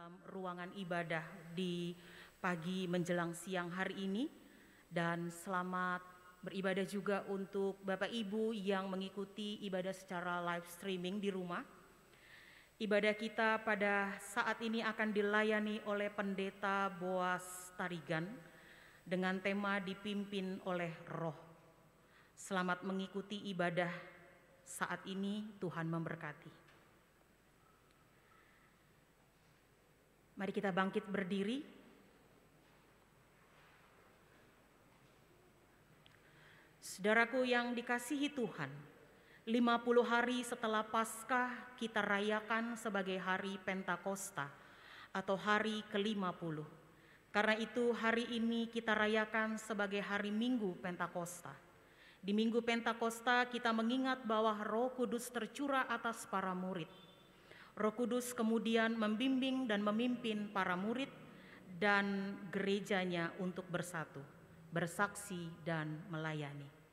dalam ruangan ibadah di pagi menjelang siang hari ini, dan selamat beribadah juga untuk Bapak Ibu yang mengikuti ibadah secara live streaming di rumah. Ibadah kita pada saat ini akan dilayani oleh Pendeta Boas Tarigan dengan tema dipimpin oleh Roh. Selamat mengikuti ibadah saat ini, Tuhan memberkati. Mari kita bangkit berdiri. Saudaraku yang dikasihi Tuhan, 50 hari setelah Paskah kita rayakan sebagai hari Pentakosta atau hari ke-50. Karena itu hari ini kita rayakan sebagai hari Minggu Pentakosta. Di Minggu Pentakosta kita mengingat bahwa Roh Kudus tercurah atas para murid. Roh Kudus kemudian membimbing dan memimpin para murid dan gerejanya untuk bersatu, bersaksi dan melayani.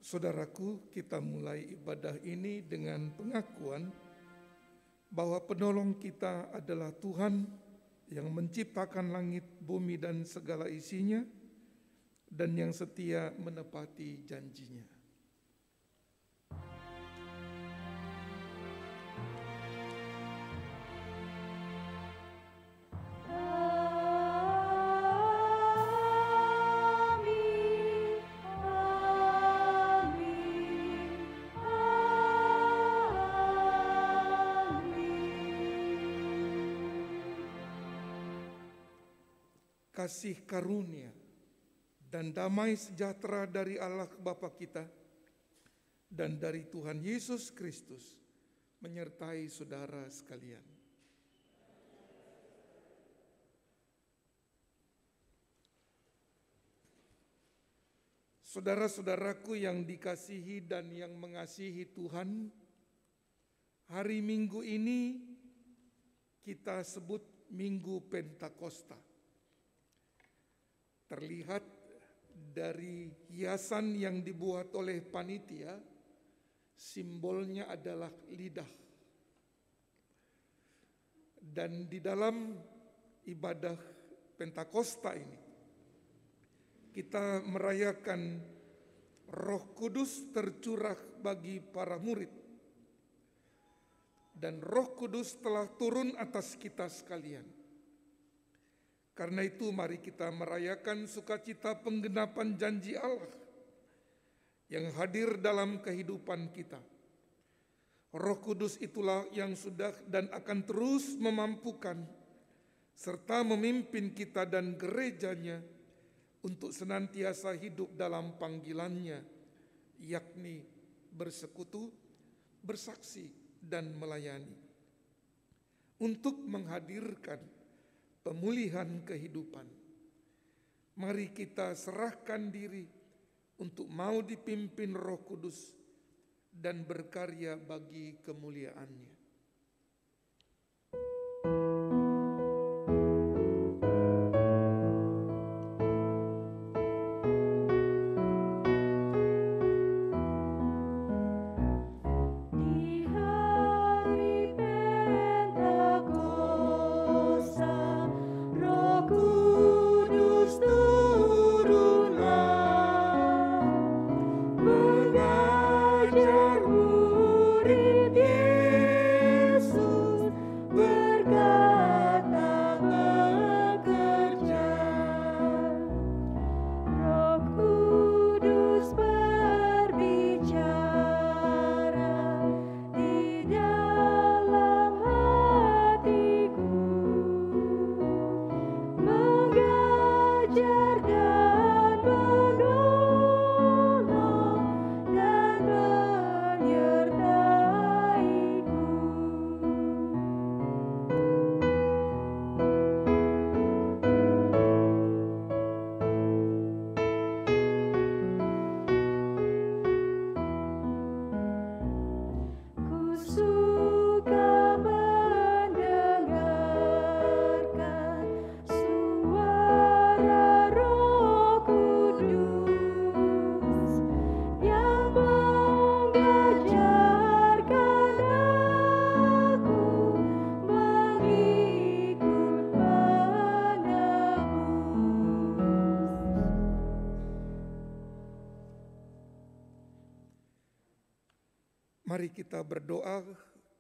Saudaraku, kita mulai ibadah ini dengan pengakuan bahwa penolong kita adalah Tuhan yang menciptakan langit, bumi, dan segala isinya, dan yang setia menepati janjinya. Kasih karunia dan damai sejahtera dari Allah Bapa kita dan dari Tuhan Yesus Kristus menyertai saudara sekalian. Saudara-saudaraku yang dikasihi dan yang mengasihi Tuhan, hari Minggu ini kita sebut Minggu Pentakosta. Terlihat dari hiasan yang dibuat oleh panitia, simbolnya adalah lidah. Dan di dalam ibadah Pentakosta ini, kita merayakan Roh Kudus tercurah bagi para murid. Dan Roh Kudus telah turun atas kita sekalian. Karena itu mari kita merayakan sukacita penggenapan janji Allah yang hadir dalam kehidupan kita. Roh Kudus itulah yang sudah dan akan terus memampukan serta memimpin kita dan gerejanya untuk senantiasa hidup dalam panggilannya, yakni bersekutu, bersaksi, dan melayani. Untuk menghadirkan pemulihan kehidupan, mari kita serahkan diri untuk mau dipimpin Roh Kudus dan berkarya bagi kemuliaannya. Mari kita berdoa,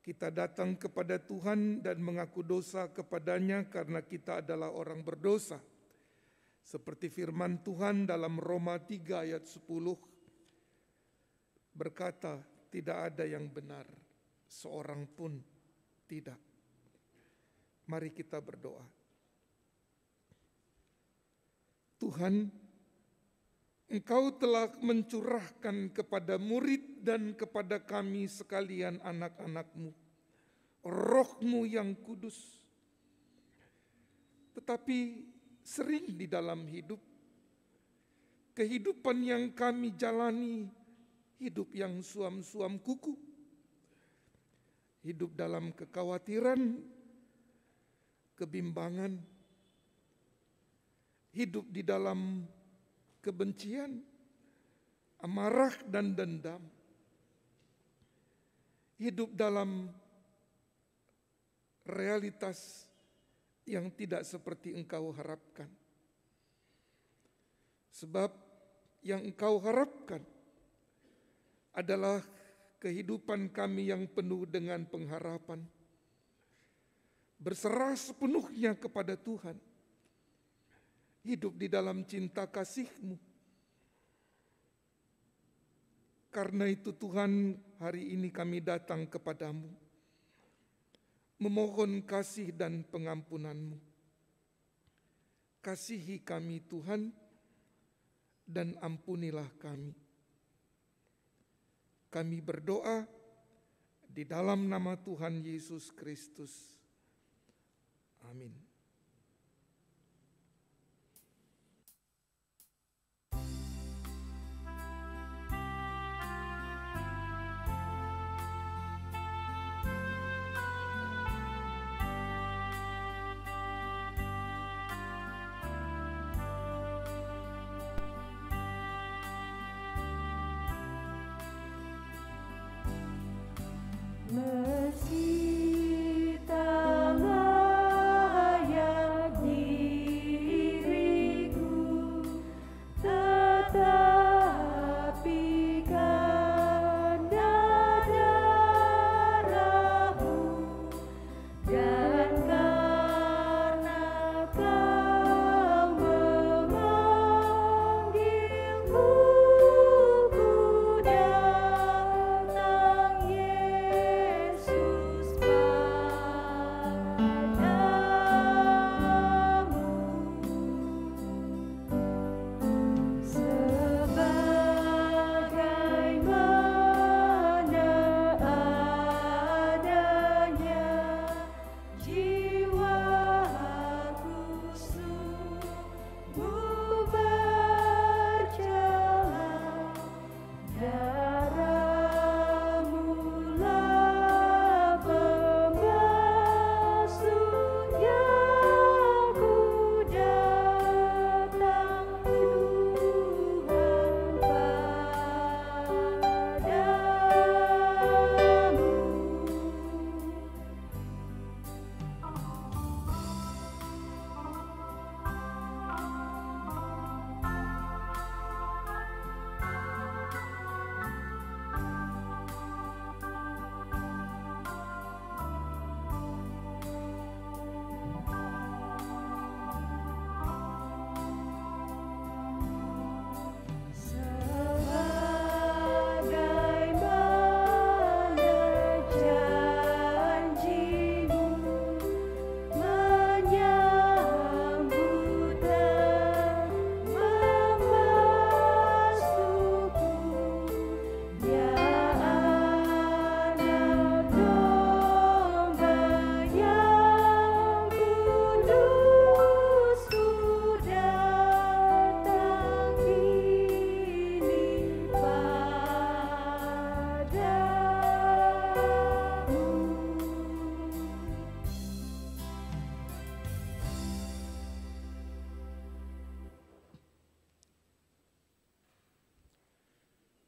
kita datang kepada Tuhan dan mengaku dosa kepadanya karena kita adalah orang berdosa. Seperti firman Tuhan dalam Roma 3 ayat 10 berkata, tidak ada yang benar, seorang pun tidak. Mari kita berdoa. Tuhan, Engkau telah mencurahkan kepada murid dan kepada kami sekalian anak-anak-Mu, Roh-Mu yang kudus. Tetapi sering di dalam hidup, kehidupan yang kami jalani, hidup yang suam-suam kuku, hidup dalam kekhawatiran, kebimbangan, hidup di dalam kebencian, amarah dan dendam, hidup dalam realitas yang tidak seperti Engkau harapkan. Sebab yang Engkau harapkan adalah kehidupan kami yang penuh dengan pengharapan, berserah sepenuhnya kepada Tuhan, hidup di dalam cinta kasih-Mu. Karena itu Tuhan, hari ini kami datang kepadamu, memohon kasih dan pengampunan-Mu. Kasihi kami Tuhan, dan ampunilah kami. Kami berdoa di dalam nama Tuhan Yesus Kristus. Amin.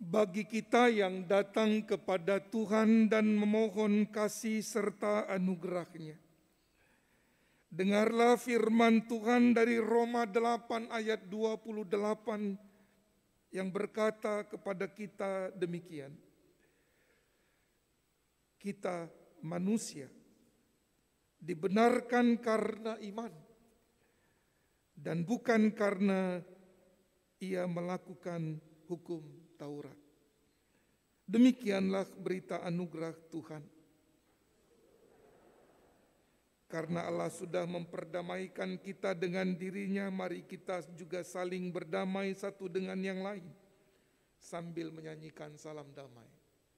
Bagi kita yang datang kepada Tuhan dan memohon kasih serta anugerah-Nya, dengarlah firman Tuhan dari Roma 8 ayat 28 yang berkata kepada kita demikian. kita manusia dibenarkan karena iman dan bukan karena ia melakukan hukum Taurat. Demikianlah berita anugerah Tuhan. Karena Allah sudah memperdamaikan kita dengan dirinya, mari kita juga saling berdamai satu dengan yang lain sambil menyanyikan salam damai.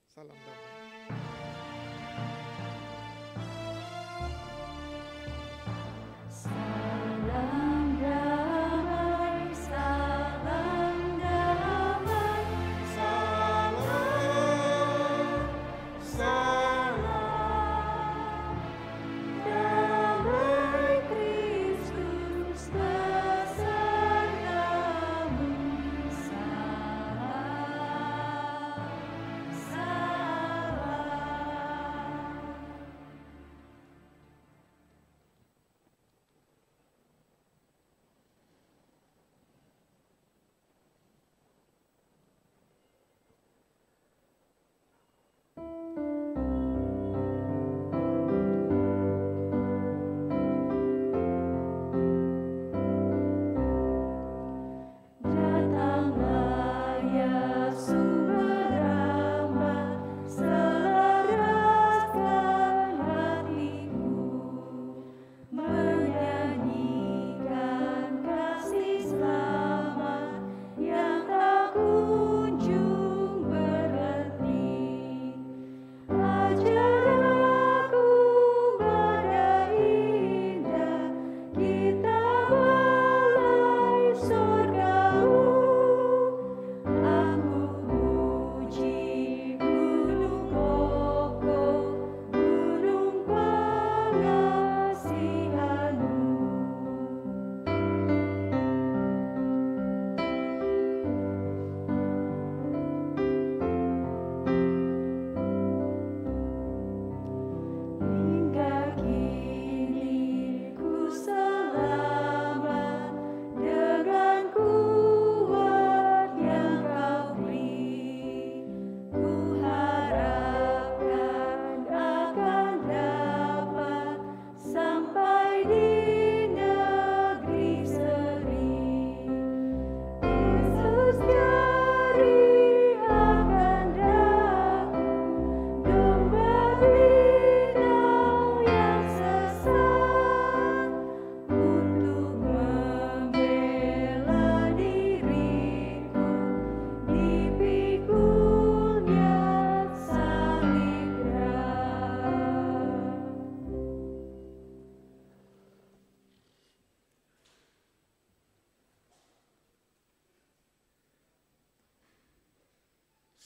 Salam damai.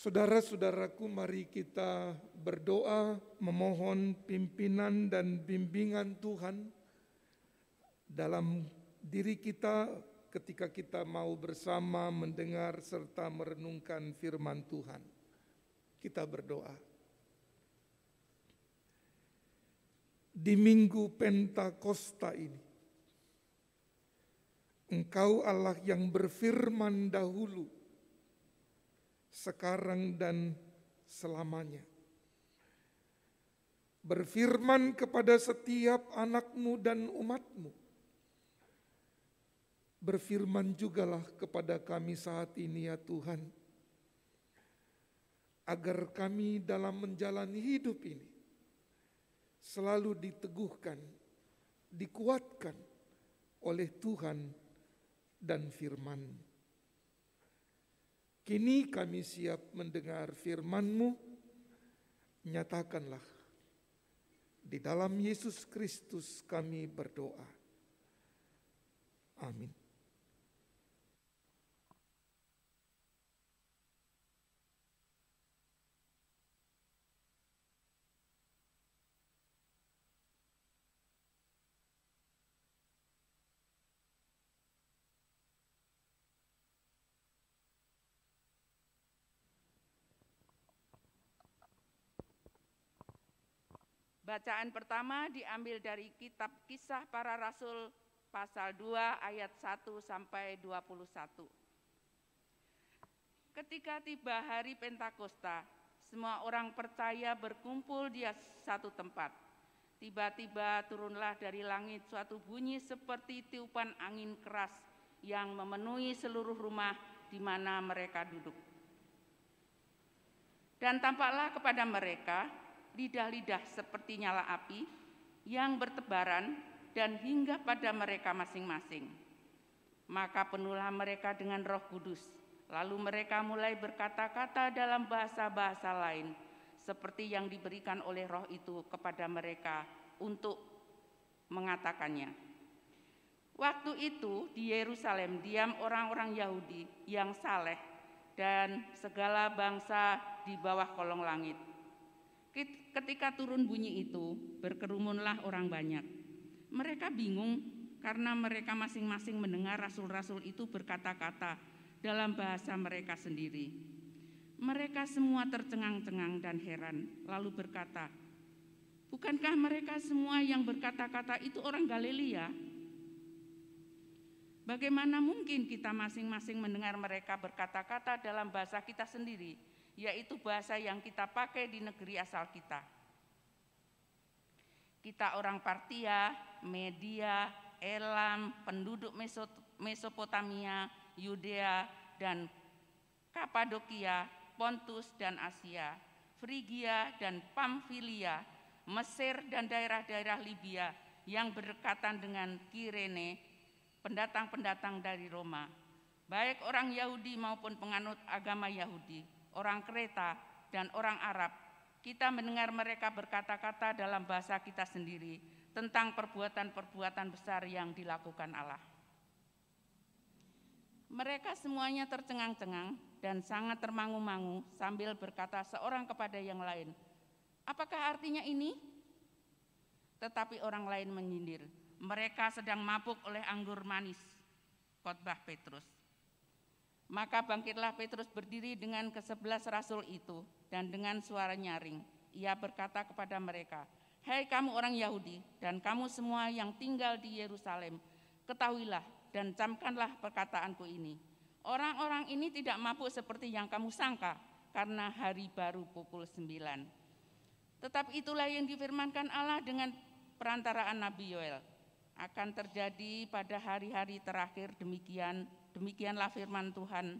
Saudara-saudaraku, mari kita berdoa memohon pimpinan dan bimbingan Tuhan dalam diri kita ketika kita mau bersama mendengar serta merenungkan firman Tuhan. Kita berdoa. Di Minggu Pentakosta ini, Engkau Allah yang berfirman dahulu, sekarang dan selamanya. Berfirman kepada setiap anak-Mu dan umat-Mu. Berfirman jugalah kepada kami saat ini ya Tuhan, agar kami dalam menjalani hidup ini selalu diteguhkan, dikuatkan oleh Tuhan dan firman-Mu. Kini kami siap mendengar firman-Mu, nyatakanlah. Di dalam Yesus Kristus kami berdoa. Amin. Bacaan pertama diambil dari kitab Kisah Para Rasul pasal 2 ayat 1 sampai 21. Ketika tiba hari Pentakosta, semua orang percaya berkumpul di satu tempat. Tiba-tiba turunlah dari langit suatu bunyi seperti tiupan angin keras yang memenuhi seluruh rumah di mana mereka duduk. Dan tampaklah kepada mereka lidah-lidah seperti nyala api yang bertebaran dan hingga pada mereka masing-masing. Maka penuhlah mereka dengan Roh Kudus. Lalu mereka mulai berkata-kata dalam bahasa-bahasa lain, seperti yang diberikan oleh Roh itu kepada mereka untuk mengatakannya. Waktu itu di Yerusalem diam orang-orang Yahudi yang saleh dan segala bangsa di bawah kolong langit. Ketika turun bunyi itu, berkerumunlah orang banyak. Mereka bingung karena mereka masing-masing mendengar rasul-rasul itu berkata-kata dalam bahasa mereka sendiri. Mereka semua tercengang-cengang dan heran, lalu berkata, "Bukankah mereka semua yang berkata-kata itu orang Galilea? Bagaimana mungkin kita masing-masing mendengar mereka berkata-kata dalam bahasa kita sendiri, yaitu bahasa yang kita pakai di negeri asal kita? Kita orang Partia, Media, Elam, penduduk Mesopotamia, Yudea dan Kapadokia, Pontus dan Asia, Frigia dan Pamfilia, Mesir dan daerah-daerah Libya yang berdekatan dengan Kirene, pendatang-pendatang dari Roma, baik orang Yahudi maupun penganut agama Yahudi, orang Kreta dan orang Arab. Kita mendengar mereka berkata-kata dalam bahasa kita sendiri tentang perbuatan-perbuatan besar yang dilakukan Allah." Mereka semuanya tercengang-cengang dan sangat termangu-mangu sambil berkata seorang kepada yang lain, "Apakah artinya ini?" Tetapi orang lain menyindir, "Mereka sedang mabuk oleh anggur manis." Khotbah Petrus. Maka bangkitlah Petrus berdiri dengan ke-11 rasul itu dan dengan suara nyaring, ia berkata kepada mereka, "Hai kamu orang Yahudi dan kamu semua yang tinggal di Yerusalem, ketahuilah dan camkanlah perkataanku ini. Orang-orang ini tidak mabuk seperti yang kamu sangka, karena hari baru pukul 9. Tetapi itulah yang difirmankan Allah dengan perantaraan Nabi Yoel. Akan terjadi pada hari-hari terakhir demikianlah firman Tuhan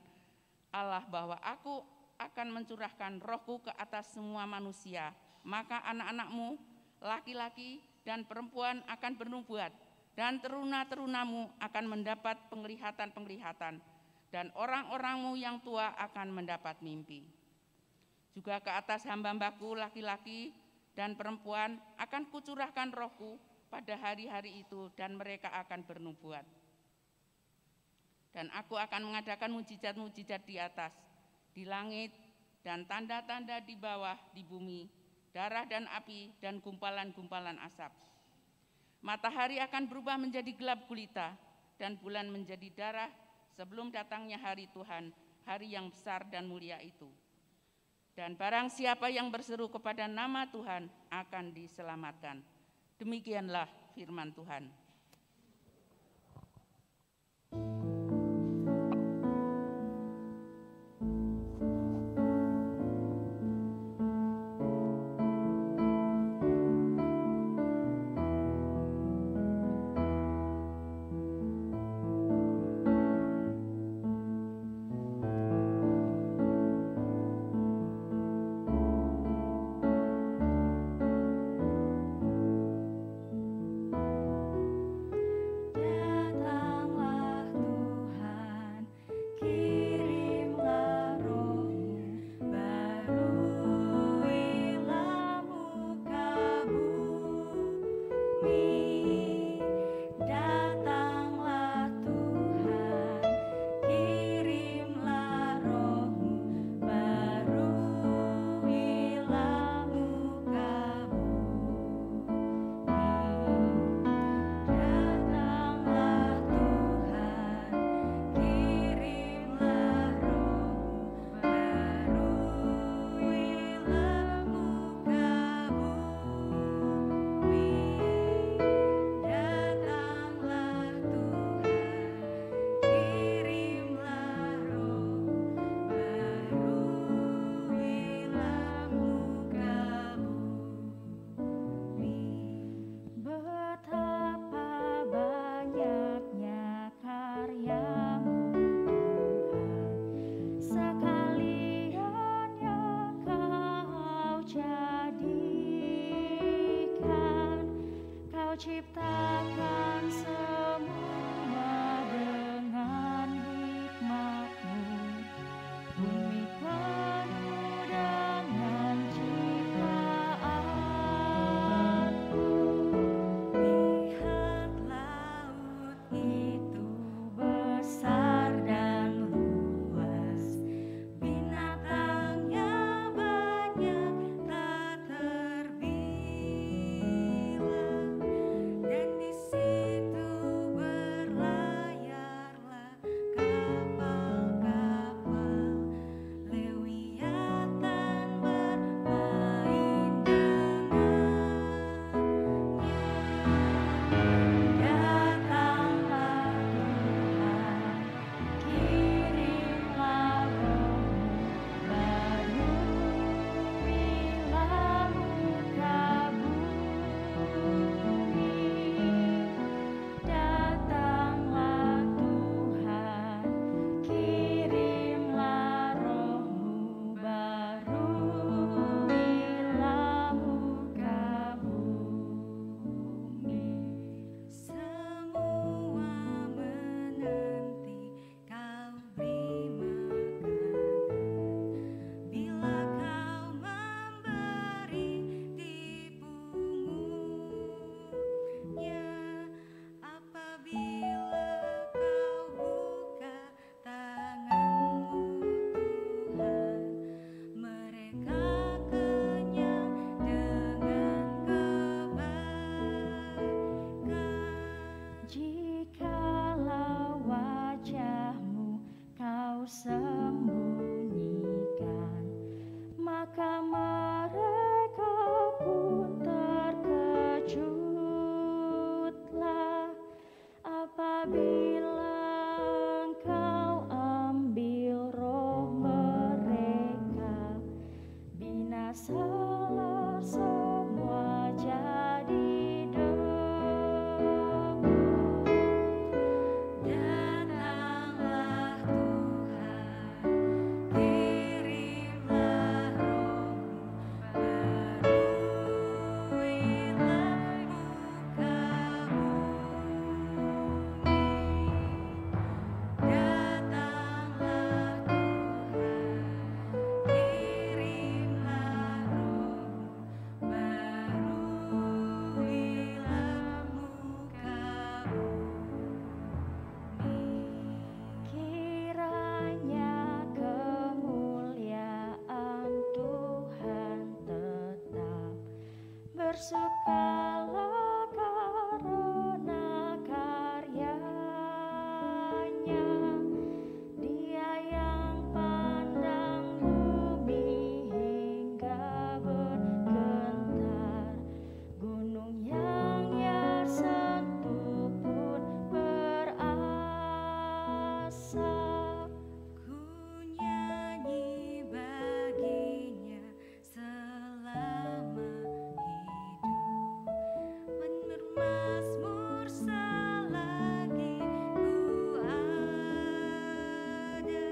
Allah bahwa Aku akan mencurahkan Rohku ke atas semua manusia. Maka anak-anakmu, laki-laki dan perempuan akan bernubuat, dan teruna-terunamu akan mendapat penglihatan-penglihatan, dan orang-orangmu yang tua akan mendapat mimpi. Juga ke atas hamba-hambaku laki-laki dan perempuan akan kucurahkan Rohku pada hari-hari itu, dan mereka akan bernubuat. Dan Aku akan mengadakan mujizat-mujizat di atas, di langit, dan tanda-tanda di bawah, di bumi, darah dan api, dan gumpalan-gumpalan asap. Matahari akan berubah menjadi gelap gulita, dan bulan menjadi darah sebelum datangnya hari Tuhan, hari yang besar dan mulia itu. Dan barang siapa yang berseru kepada nama Tuhan akan diselamatkan. Demikianlah firman Tuhan. Bersukalah karena karyanya, Dia yang pandang bumi hingga bergetar, gunung yang Ia sentuh pun berasap. Ku nyanyi baginya selama hidup, bermazmur selagi ku ada.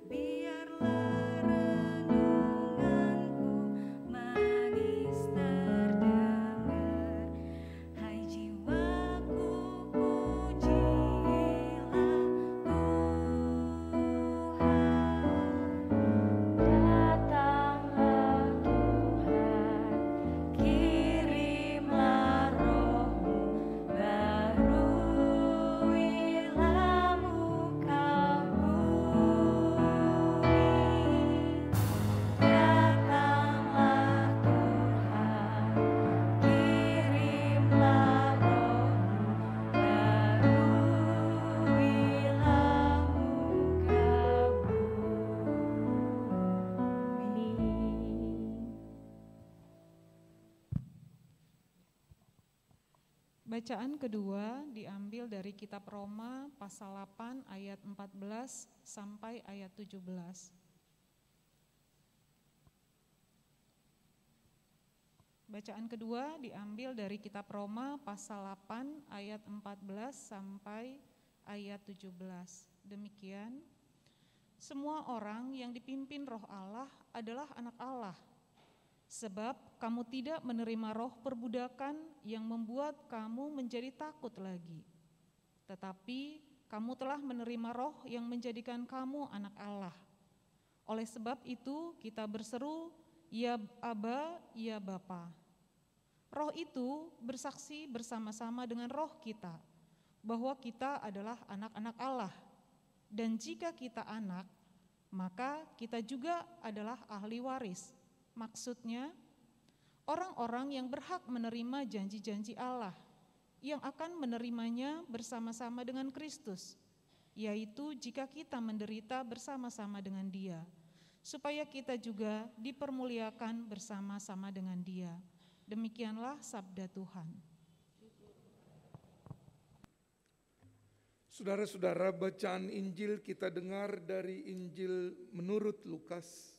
Biarlah renunganku manis terdengar, hai jiwaku pujilah Tuhan. Datanglah Tuhan, kirimlah Roh-Mu, baruilah muka bumi. Datanglah Tuhan, kirimlah Roh-Mu, baruilah muka bumi. Bacaan kedua diambil dari kitab Roma pasal 8 ayat 14 sampai ayat 17. Bacaan kedua diambil dari kitab Roma pasal 8 ayat 14 sampai ayat 17. Demikian, semua orang yang dipimpin Roh Allah adalah anak Allah. Sebab kamu tidak menerima roh perbudakan yang membuat kamu menjadi takut lagi. Tetapi kamu telah menerima roh yang menjadikan kamu anak Allah. Oleh sebab itu kita berseru, ya Aba, ya Bapa. Roh itu bersaksi bersama-sama dengan roh kita bahwa kita adalah anak-anak Allah. Dan jika kita anak, maka kita juga adalah ahli waris. Maksudnya, orang-orang yang berhak menerima janji-janji Allah, yang akan menerimanya bersama-sama dengan Kristus, yaitu jika kita menderita bersama-sama dengan Dia, supaya kita juga dipermuliakan bersama-sama dengan Dia. Demikianlah sabda Tuhan. Saudara-saudara, bacaan Injil kita dengar dari Injil menurut Lukas,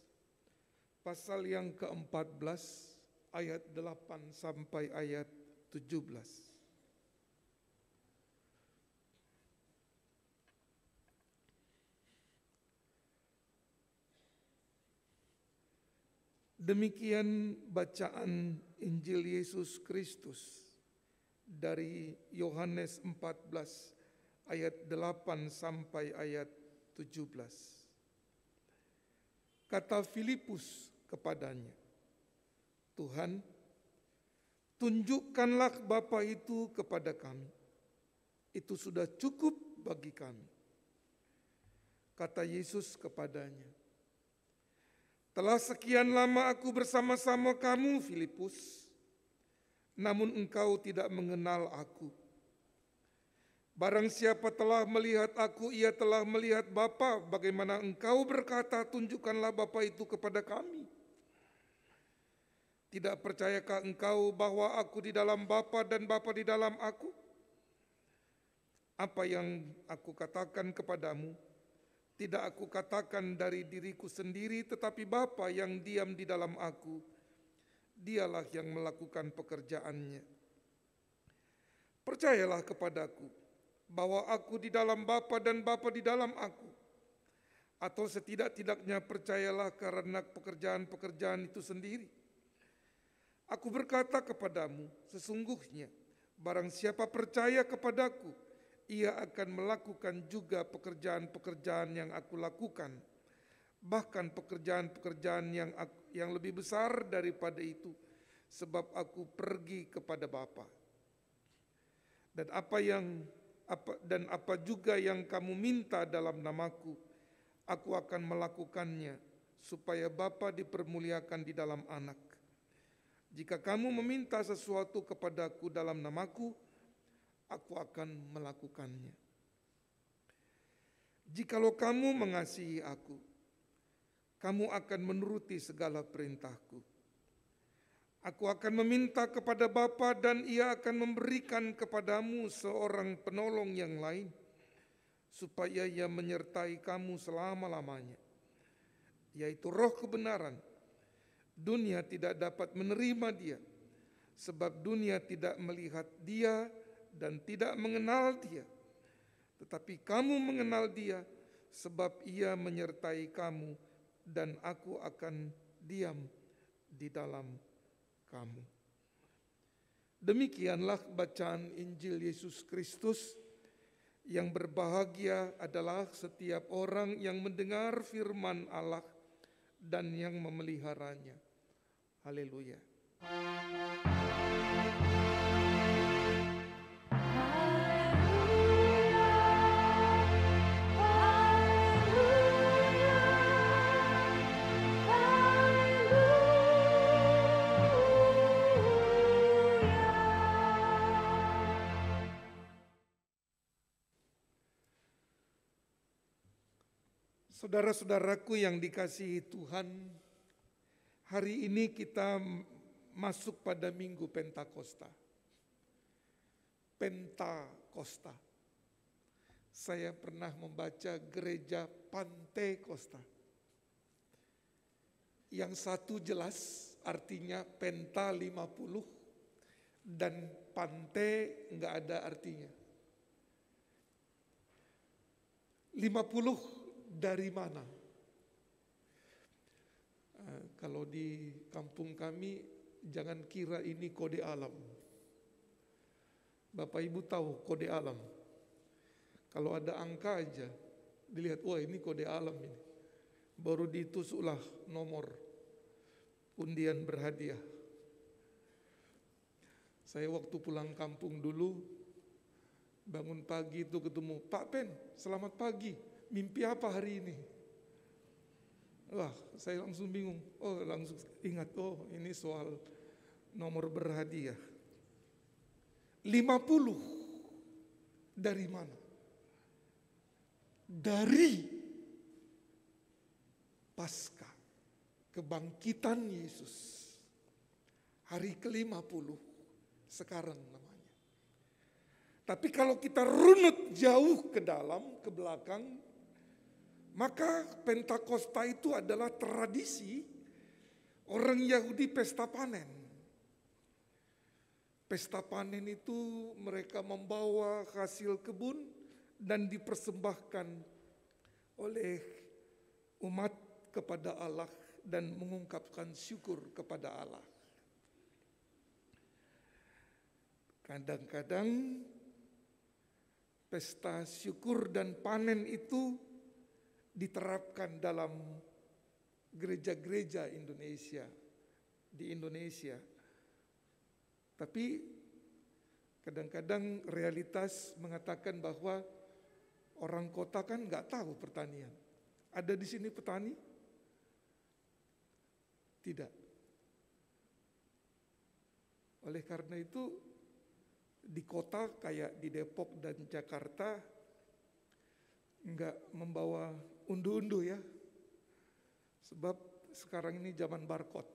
pasal yang ke-14, ayat 8 sampai ayat 17. Demikian bacaan Injil Yesus Kristus dari Yohanes 14 ayat 8 sampai ayat 17. Kata Filipus kepadanya, Tuhan, tunjukkanlah Bapa itu kepada kami. Itu sudah cukup bagi kami. Kata Yesus kepadanya, telah sekian lama aku bersama-sama kamu, Filipus, namun engkau tidak mengenal aku. Barang siapa telah melihat aku, ia telah melihat Bapa. Bagaimana engkau berkata, tunjukkanlah Bapa itu kepada kami? Tidak percayakah engkau bahwa aku di dalam Bapa dan Bapa di dalam aku? Apa yang aku katakan kepadamu, tidak aku katakan dari diriku sendiri, tetapi Bapa yang diam di dalam aku, Dialah yang melakukan pekerjaannya. Percayalah kepadaku bahwa aku di dalam Bapa dan Bapa di dalam aku. Atau setidak-tidaknya percayalah karena pekerjaan-pekerjaan itu sendiri. Aku berkata kepadamu, sesungguhnya barang siapa percaya kepadaku, ia akan melakukan juga pekerjaan-pekerjaan yang aku lakukan. Bahkan pekerjaan-pekerjaan yang lebih besar daripada itu, sebab aku pergi kepada Bapa. Dan apa juga yang kamu minta dalam namaku, aku akan melakukannya, supaya Bapa dipermuliakan di dalam Anak. Jika kamu meminta sesuatu kepadaku dalam namaku, aku akan melakukannya. Jikalau kamu mengasihi aku, kamu akan menuruti segala perintahku. Aku akan meminta kepada Bapa dan Ia akan memberikan kepadamu seorang penolong yang lain, supaya Ia menyertai kamu selama-lamanya, yaitu Roh kebenaran. Dunia tidak dapat menerima Dia, sebab dunia tidak melihat Dia dan tidak mengenal Dia. Tetapi kamu mengenal Dia, sebab Ia menyertai kamu dan aku akan diam di dalam kamu. Demikianlah bacaan Injil Yesus Kristus. Yang berbahagia adalah setiap orang yang mendengar firman Allah dan yang memeliharanya. Haleluya. Saudara-saudaraku yang dikasihi Tuhan, hari ini kita masuk pada Minggu Pentakosta. Pentakosta. Saya pernah membaca gereja Pantekosta. Yang satu jelas artinya penta 50 dan pante enggak ada artinya. 50 dari mana? Kalau di kampung kami jangan kira ini kode alam. Bapak Ibu tahu kode alam. Kalau ada angka aja dilihat, wah ini kode alam ini. Baru ditusuklah nomor undian berhadiah. Saya waktu pulang kampung dulu, bangun pagi itu ketemu, Pak Pen, selamat pagi. Mimpi apa hari ini? Wah, saya langsung bingung. Oh, langsung ingat, oh ini soal nomor berhadiah. 50 dari mana? Dari Pasca, kebangkitan Yesus. Hari ke-50 sekarang namanya. Tapi kalau kita runut jauh ke dalam, ke belakang, maka Pentakosta itu adalah tradisi orang Yahudi pesta panen. Pesta panen itu mereka membawa hasil kebun dan dipersembahkan oleh umat kepada Allah dan mengungkapkan syukur kepada Allah. Kadang-kadang pesta syukur dan panen itu diterapkan dalam gereja-gereja Indonesia, di Indonesia. Tapi kadang-kadang realitas mengatakan bahwa orang kota kan nggak tahu pertanian. Ada di sini petani? Tidak. Oleh karena itu di kota kayak di Depok dan Jakarta enggak membawa undu-undu ya. Sebab sekarang ini zaman barcode.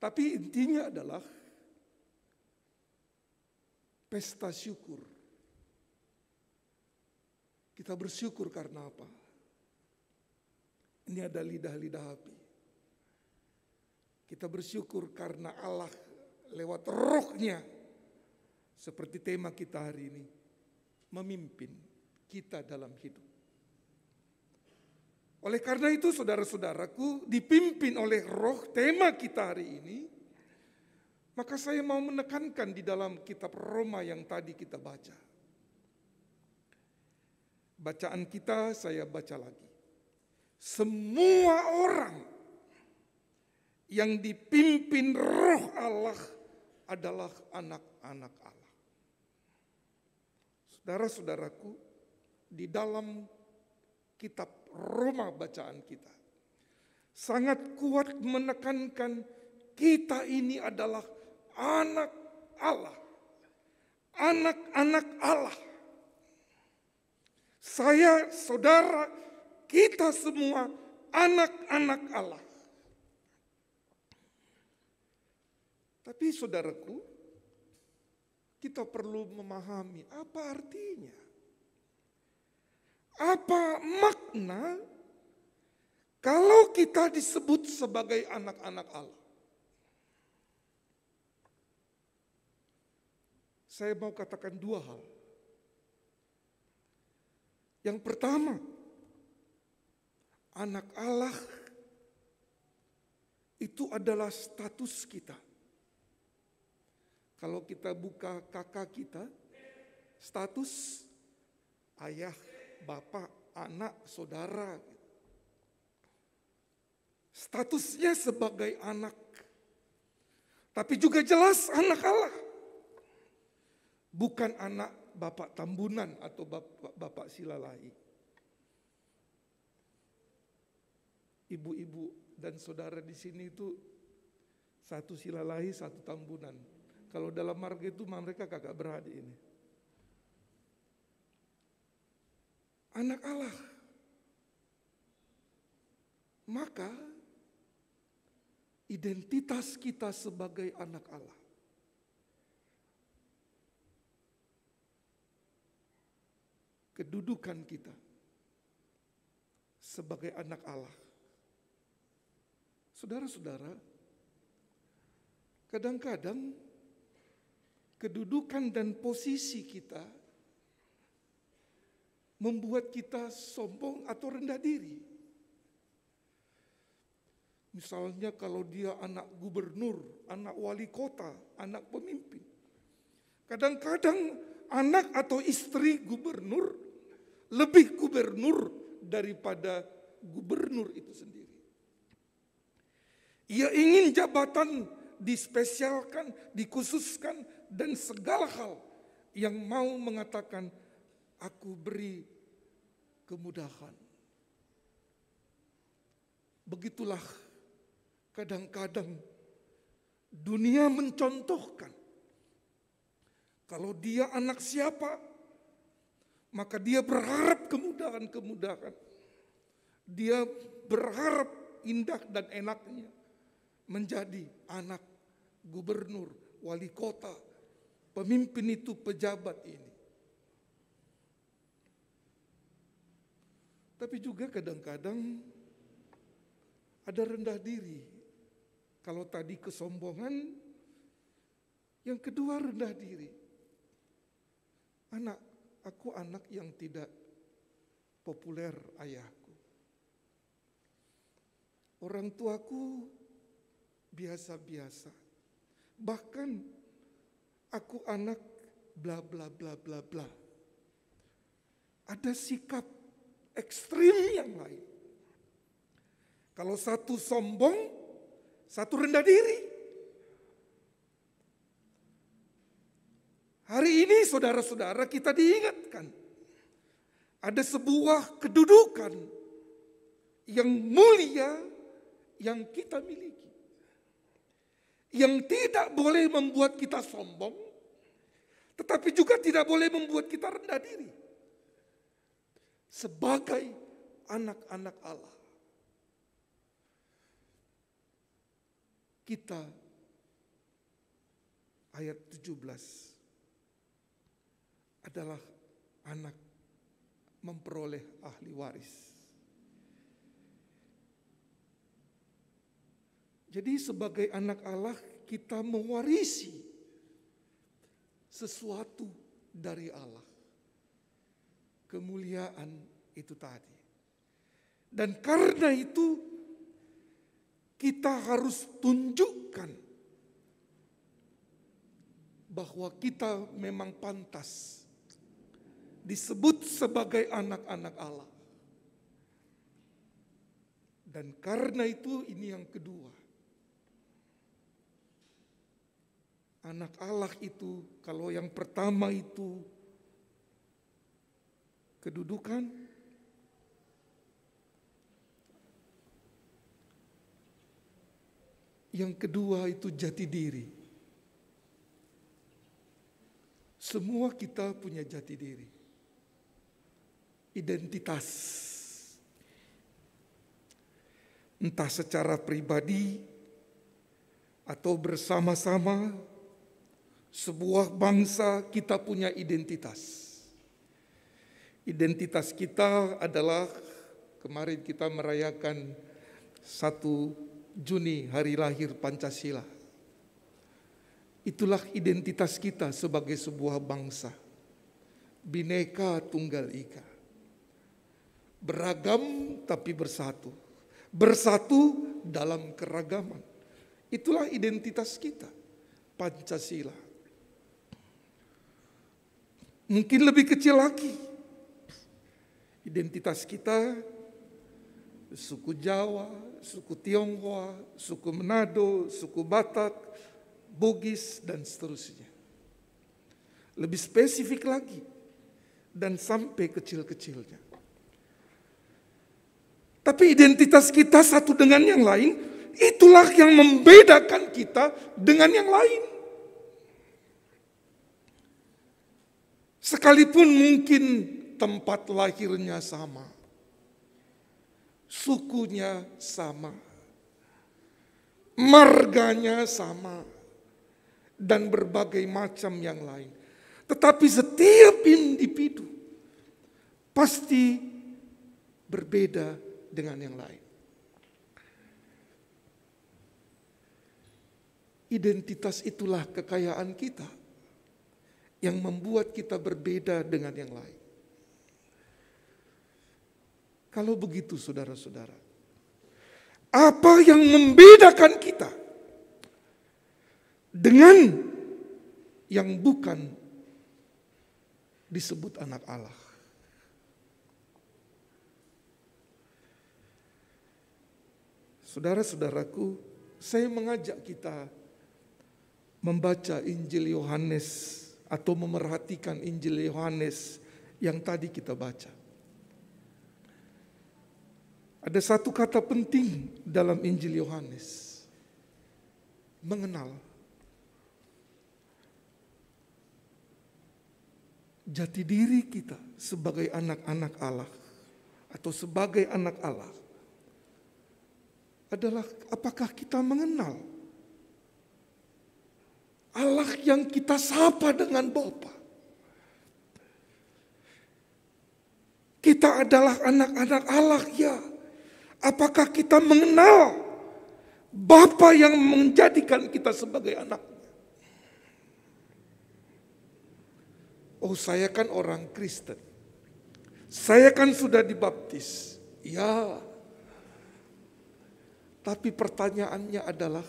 Tapi intinya adalah pesta syukur. Kita bersyukur karena apa? Ini ada lidah-lidah api. Kita bersyukur karena Allah lewat rohnya, seperti tema kita hari ini, memimpin kita dalam hidup. Oleh karena itu saudara-saudaraku, dipimpin oleh roh tema kita hari ini, maka saya mau menekankan di dalam kitab Roma yang tadi kita baca. Bacaan kita saya baca lagi. Semua orang yang dipimpin roh Allah adalah anak-anak Allah. Saudara-saudaraku, di dalam kitab Roma bacaan kita, sangat kuat menekankan kita ini adalah anak Allah. Anak-anak Allah. Saya, saudara, kita semua anak-anak Allah. Tapi saudaraku, kita perlu memahami apa artinya. Apa makna kalau kita disebut sebagai anak-anak Allah? Saya mau katakan dua hal. Yang pertama, anak Allah itu adalah status kita. Kalau kita buka kakak kita, status ayah, bapak, anak, saudara. Statusnya sebagai anak. Tapi juga jelas anak Allah. Bukan anak bapak tambunan atau bapak silalahi. Ibu-ibu dan saudara di sini itu satu silalahi, satu tambunan. Kalau dalam marga itu mereka kakak beradik ini. Anak Allah. Maka identitas kita sebagai anak Allah kedudukan kita sebagai anak Allah. Saudara-saudara, kadang-kadang kedudukan dan posisi kita membuat kita sombong atau rendah diri. Misalnya kalau dia anak gubernur, anak wali kota, anak pemimpin. Kadang-kadang anak atau istri gubernur lebih gubernur daripada gubernur itu sendiri. Ia ingin jabatan dispesialkan, dikhususkan, dan segala hal yang mau mengatakan, aku beri kemudahan. Begitulah kadang-kadang dunia mencontohkan. Kalau dia anak siapa, maka dia berharap kemudahan-kemudahan. Dia berharap indah dan enaknya menjadi anak gubernur, wali kota, pemimpin itu, pejabat ini. Tapi juga kadang-kadang ada rendah diri. Kalau tadi kesombongan, yang kedua rendah diri. Aku anak yang tidak populer ayahku. Orang tuaku biasa-biasa. Bahkan aku anak bla bla bla bla bla. Ada sikap ekstrim yang lain. Kalau satu sombong, satu rendah diri. Hari ini saudara-saudara kita diingatkan. Ada sebuah kedudukan yang mulia yang kita miliki. Yang tidak boleh membuat kita sombong, tetapi juga tidak boleh membuat kita rendah diri. Sebagai anak-anak Allah. Kita, ayat 17. Adalah anak memperoleh ahli waris. Jadi sebagai anak Allah kita mewarisi sesuatu dari Allah. Kemuliaan itu tadi. Dan karena itu kita harus tunjukkan bahwa kita memang pantas disebut sebagai anak-anak Allah. Dan karena itu ini yang kedua. Anak Allah itu, kalau yang pertama itu kedudukan, Yang kedua itu jati diri. Semua kita punya jati diri. Identitas. Entah secara pribadi atau bersama-sama, sebuah bangsa kita punya identitas. Identitas kita adalah, kemarin kita merayakan 1 Juni hari lahir Pancasila. Itulah identitas kita sebagai sebuah bangsa. Bhinneka Tunggal Ika. Beragam tapi bersatu. Bersatu dalam keragaman. Itulah identitas kita, Pancasila. Mungkin lebih kecil lagi. Identitas kita, suku Jawa, suku Tionghoa, suku Manado, suku Batak, Bugis, dan seterusnya. Lebih spesifik lagi, dan sampai kecil-kecilnya. Tapi identitas kita satu dengan yang lain, itulah yang membedakan kita dengan yang lain. Sekalipun mungkin tempat lahirnya sama, sukunya sama, marganya sama, dan berbagai macam yang lain. Tetapi setiap individu pasti berbeda dengan yang lain. Identitas itulah kekayaan kita yang membuat kita berbeda dengan yang lain. Kalau begitu saudara-saudara, apa yang membedakan kita dengan yang bukan disebut anak Allah? Saudara-saudaraku, saya mengajak kita membaca Injil Yohanes atau memerhatikan Injil Yohanes yang tadi kita baca. Ada satu kata penting dalam Injil Yohanes, mengenal. Jati diri kita sebagai anak-anak Allah atau sebagai anak Allah adalah apakah kita mengenal Allah yang kita sapa dengan Bapa. Kita adalah anak-anak Allah, ya. Apakah kita mengenal Bapa yang menjadikan kita sebagai anak? Oh, saya kan orang Kristen. Saya kan sudah dibaptis. Ya. Tapi pertanyaannya adalah,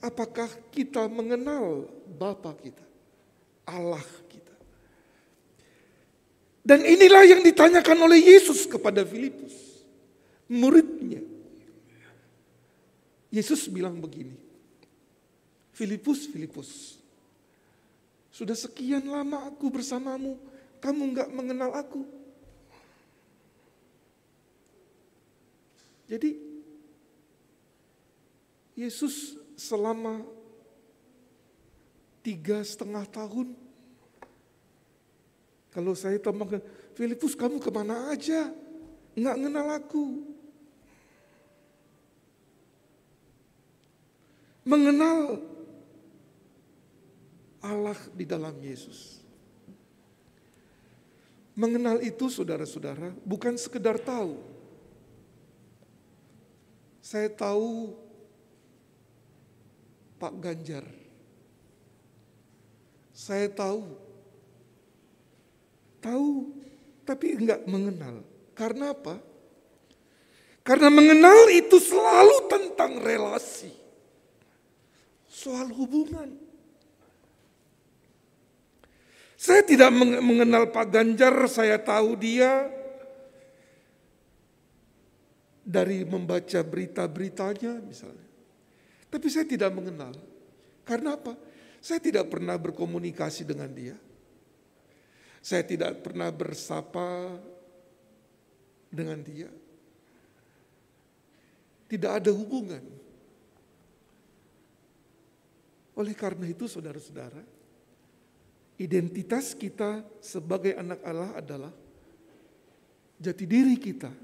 apakah kita mengenal Bapa kita, Allah kita? Dan inilah yang ditanyakan oleh Yesus kepada Filipus, muridnya. Yesus bilang begini, Filipus, Filipus, sudah sekian lama aku bersamamu, kamu enggak mengenal aku. Jadi Yesus selama 3,5 tahun, kalau saya tambahkan, Filipus kamu kemana aja? Enggak kenal aku. Mengenal Allah di dalam Yesus. Mengenal itu saudara-saudara bukan sekedar tahu. Saya tahu Pak Ganjar. Saya tahu tapi enggak mengenal. Karena apa? Karena mengenal itu selalu tentang relasi. Soal hubungan. Saya tidak mengenal Pak Ganjar, saya tahu dia dari membaca berita-beritanya misalnya. Tapi saya tidak mengenal. Karena apa? Saya tidak pernah berkomunikasi dengan dia. Saya tidak pernah bersapa dengan dia. Tidak ada hubungan. Oleh karena itu saudara-saudara, identitas kita sebagai anak Allah adalah jati diri kita.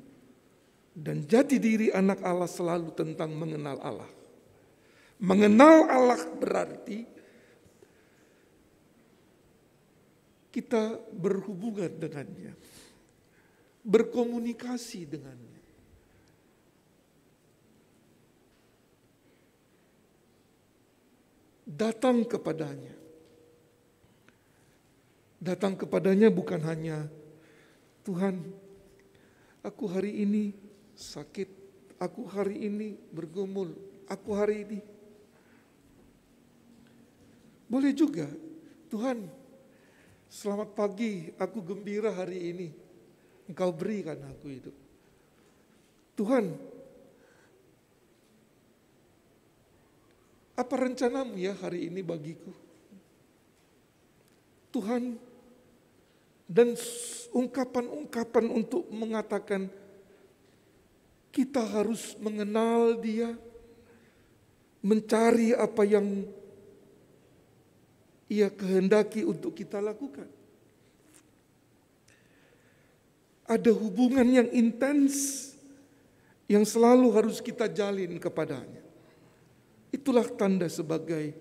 Dan jati diri anak Allah selalu tentang mengenal Allah. Mengenal Allah berarti kita berhubungan dengannya, berkomunikasi dengannya. Datang kepadanya. Datang kepadanya bukan hanya, Tuhan, aku hari ini sakit, aku hari ini bergumul, aku hari ini. Boleh juga, Tuhan, selamat pagi, aku gembira hari ini, Engkau berikan aku hidup. Tuhan, apa rencanamu ya hari ini bagiku? Tuhan, dan ungkapan-ungkapan untuk mengatakan kita harus mengenal Dia, mencari apa yang Ia kehendaki untuk kita lakukan. Ada hubungan yang intens yang selalu harus kita jalin kepadanya. Itulah tanda sebagai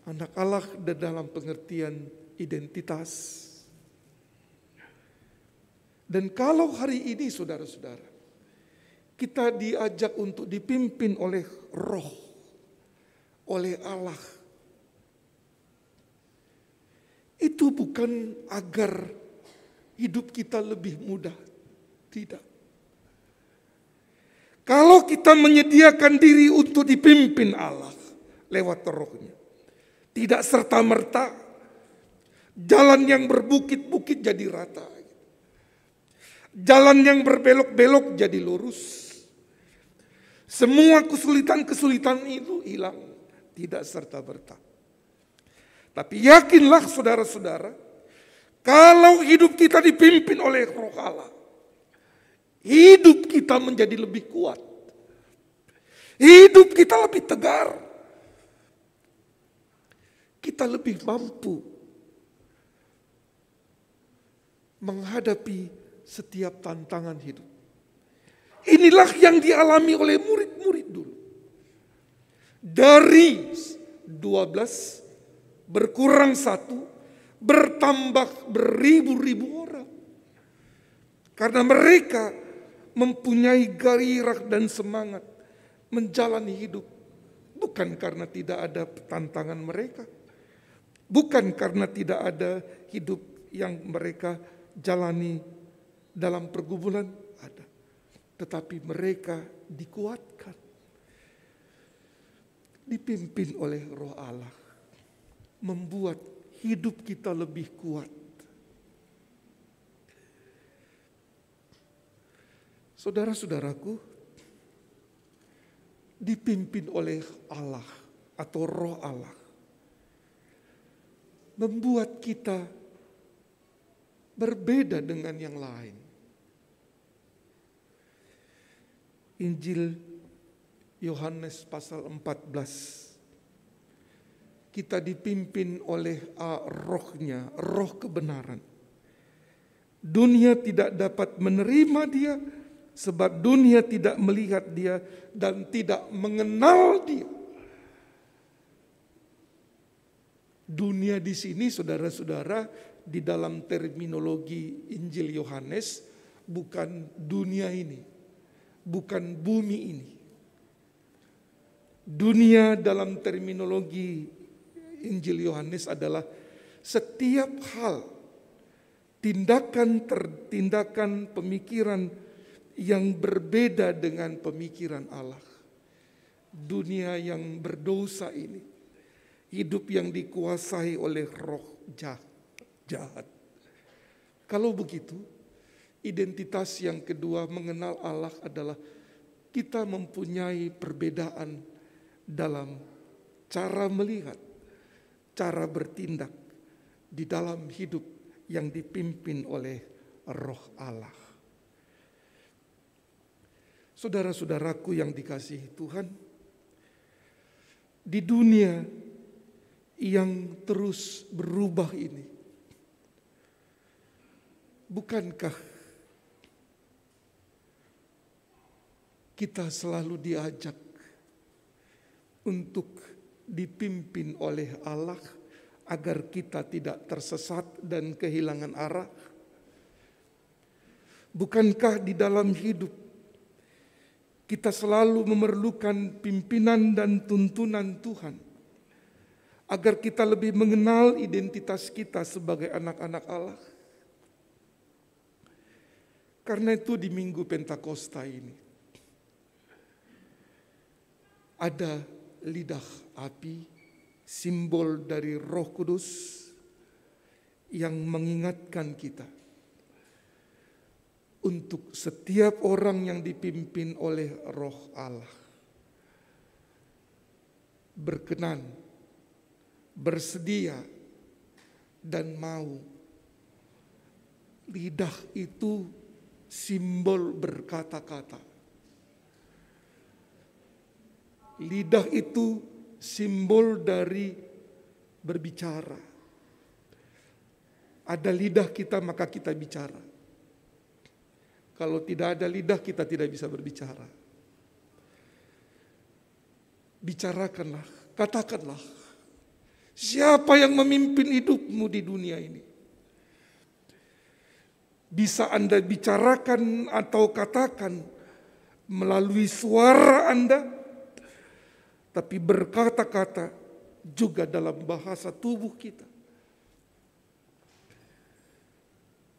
anak Allah dalam pengertian identitas. Dan kalau hari ini saudara-saudara, kita diajak untuk dipimpin oleh Roh, oleh Allah. Itu bukan agar hidup kita lebih mudah, tidak. Kalau kita menyediakan diri untuk dipimpin Allah lewat Roh-Nya, tidak serta-merta jalan yang berbukit-bukit jadi rata. Jalan yang berbelok-belok jadi lurus. Semua kesulitan-kesulitan itu hilang, tidak serta-merta. Tapi yakinlah saudara-saudara, kalau hidup kita dipimpin oleh Roh Allah, hidup kita menjadi lebih kuat. Hidup kita lebih tegar. Kita lebih mampu menghadapi setiap tantangan hidup. Inilah yang dialami oleh murid-murid dulu. Dari 12 berkurang 1, bertambah beribu-ribu orang. Karena mereka mempunyai gairah dan semangat menjalani hidup. Bukan karena tidak ada tantangan mereka. Bukan karena tidak ada hidup yang mereka jalani dalam pergumulan, ada. Tetapi mereka dikuatkan. Dipimpin oleh Roh Allah. Membuat hidup kita lebih kuat. Saudara-saudaraku, dipimpin oleh Allah atau Roh Allah. Membuat kita berbeda dengan yang lain. Injil Yohanes pasal 14. Kita dipimpin oleh Roh-Nya, Roh kebenaran. Dunia tidak dapat menerima Dia sebab dunia tidak melihat Dia dan tidak mengenal Dia. Dunia di sini saudara-saudara di dalam terminologi Injil Yohanes bukan dunia ini, bukan bumi ini. Dunia dalam terminologi Injil Yohanes adalah setiap hal, tindakan pemikiran yang berbeda dengan pemikiran Allah. Dunia yang berdosa ini, hidup yang dikuasai oleh roh jahat. Kalau begitu, identitas yang kedua mengenal Allah adalah kita mempunyai perbedaan dalam cara melihat, cara bertindak di dalam hidup yang dipimpin oleh Roh Allah. Saudara-saudaraku yang dikasihi Tuhan, di dunia yang terus berubah ini, bukankah kita selalu diajak untuk dipimpin oleh Allah agar kita tidak tersesat dan kehilangan arah? Bukankah di dalam hidup kita selalu memerlukan pimpinan dan tuntunan Tuhan agar kita lebih mengenal identitas kita sebagai anak-anak Allah? Karena itu di Minggu Pentakosta ini ada lidah api, simbol dari Roh Kudus yang mengingatkan kita untuk setiap orang yang dipimpin oleh Roh Allah berkenan, bersedia, dan mau. Lidah itu simbol berkata-kata. Lidah itu simbol dari berbicara. Ada lidah kita maka kita bicara. Kalau tidak ada lidah kita tidak bisa berbicara. Bicarakanlah, katakanlah. Siapa yang memimpin hidupmu di dunia ini? Bisa Anda bicarakan atau katakan melalui suara Anda, tapi berkata-kata juga dalam bahasa tubuh kita.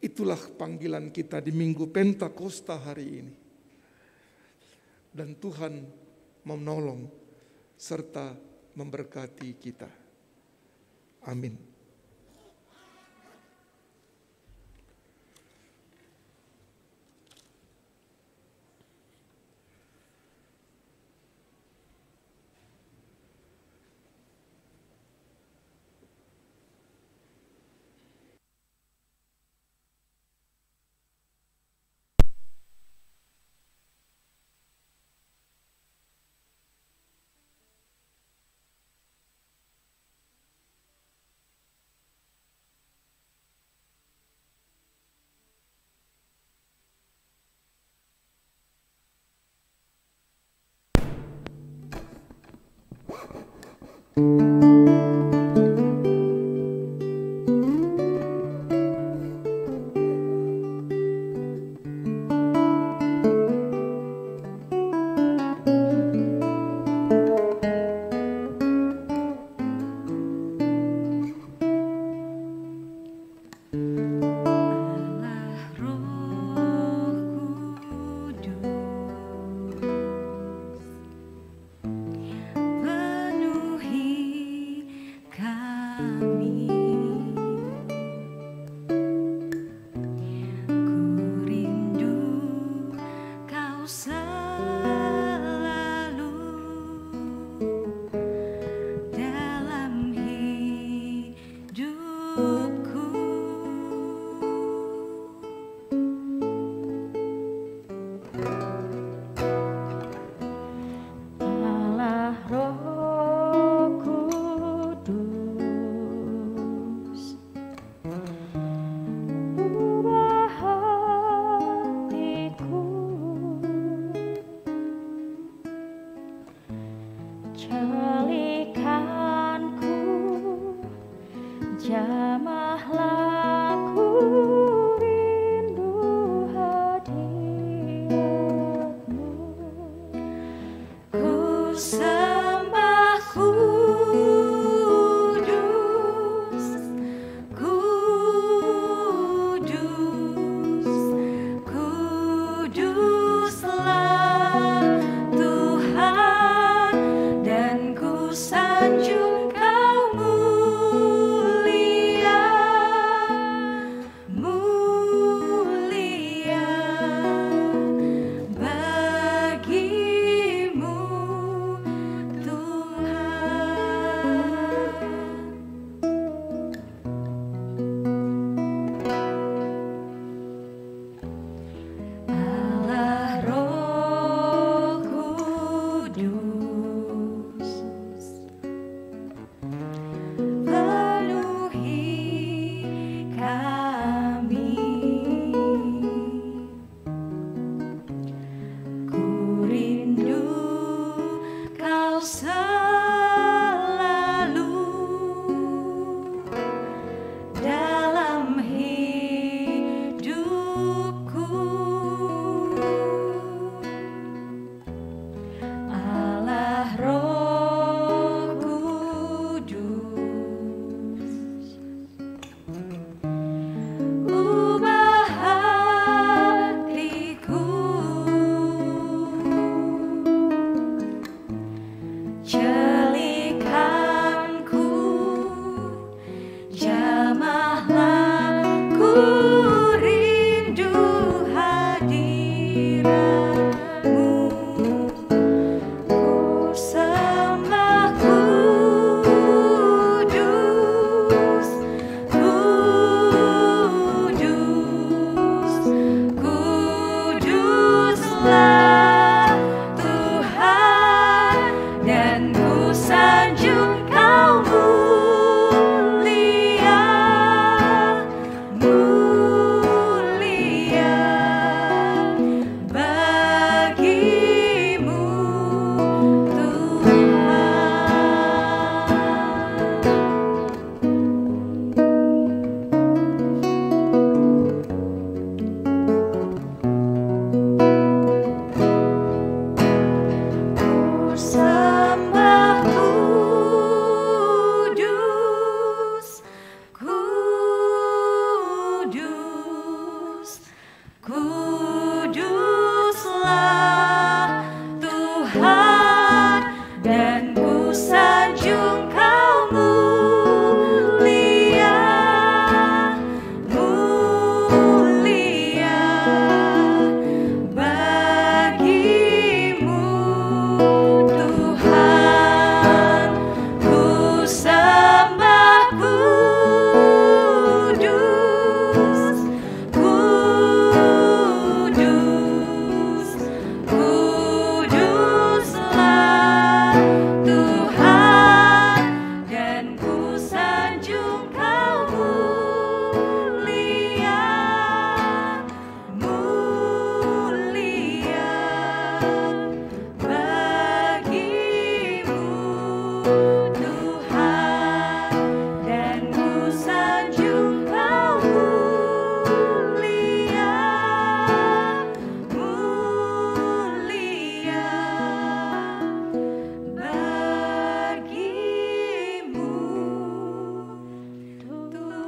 Itulah panggilan kita di Minggu Pentakosta hari ini. Dan Tuhan menolong serta memberkati kita. Amin. Penuhi Kuduslah Tuhan, dan ku sanjung Kau mulia, mulia. Bagimu Tuhan ku sembah, kudus, kudus, kuduslah Tuhan, dan ku sanjung Kau mulia, mulia. Bagimu Tuhan, dan ku sanjung Kau mulia, mulia. Bagimu Tuhan.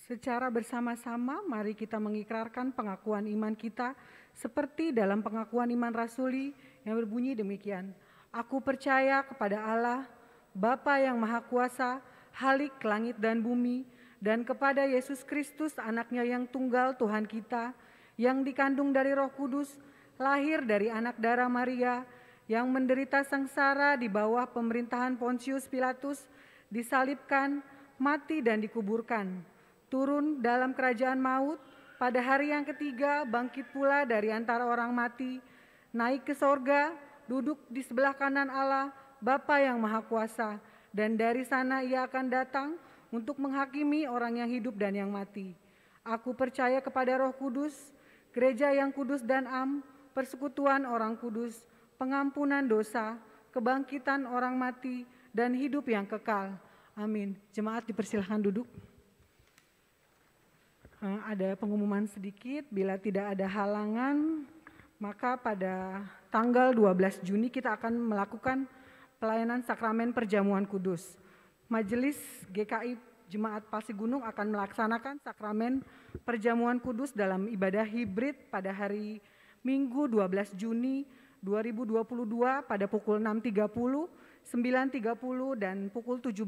Secara bersama-sama, mari kita mengikrarkan pengakuan iman kita seperti dalam pengakuan iman rasuli yang berbunyi demikian. Aku percaya kepada Allah, Bapa yang Maha Kuasa, Halik langit dan bumi, dan kepada Yesus Kristus, anaknya yang tunggal Tuhan kita, yang dikandung dari Roh Kudus, lahir dari anak darah Maria, yang menderita sengsara di bawah pemerintahan Pontius Pilatus, disalibkan, mati dan dikuburkan. Turun dalam kerajaan maut, pada hari yang ketiga bangkit pula dari antara orang mati, naik ke sorga, duduk di sebelah kanan Allah, Bapa yang Maha Kuasa, dan dari sana Ia akan datang untuk menghakimi orang yang hidup dan yang mati. Aku percaya kepada Roh Kudus, gereja yang kudus dan am, persekutuan orang kudus, pengampunan dosa, kebangkitan orang mati, dan hidup yang kekal. Amin. Jemaat dipersilahkan duduk. Ada pengumuman sedikit, bila tidak ada halangan, maka pada tanggal 12 Juni kita akan melakukan pelayanan sakramen perjamuan kudus. Majelis GKI Jemaat Pasigunung akan melaksanakan sakramen perjamuan kudus dalam ibadah hibrid pada hari Minggu 12 Juni 2022 pada pukul 6.30, 9.30, dan pukul 17.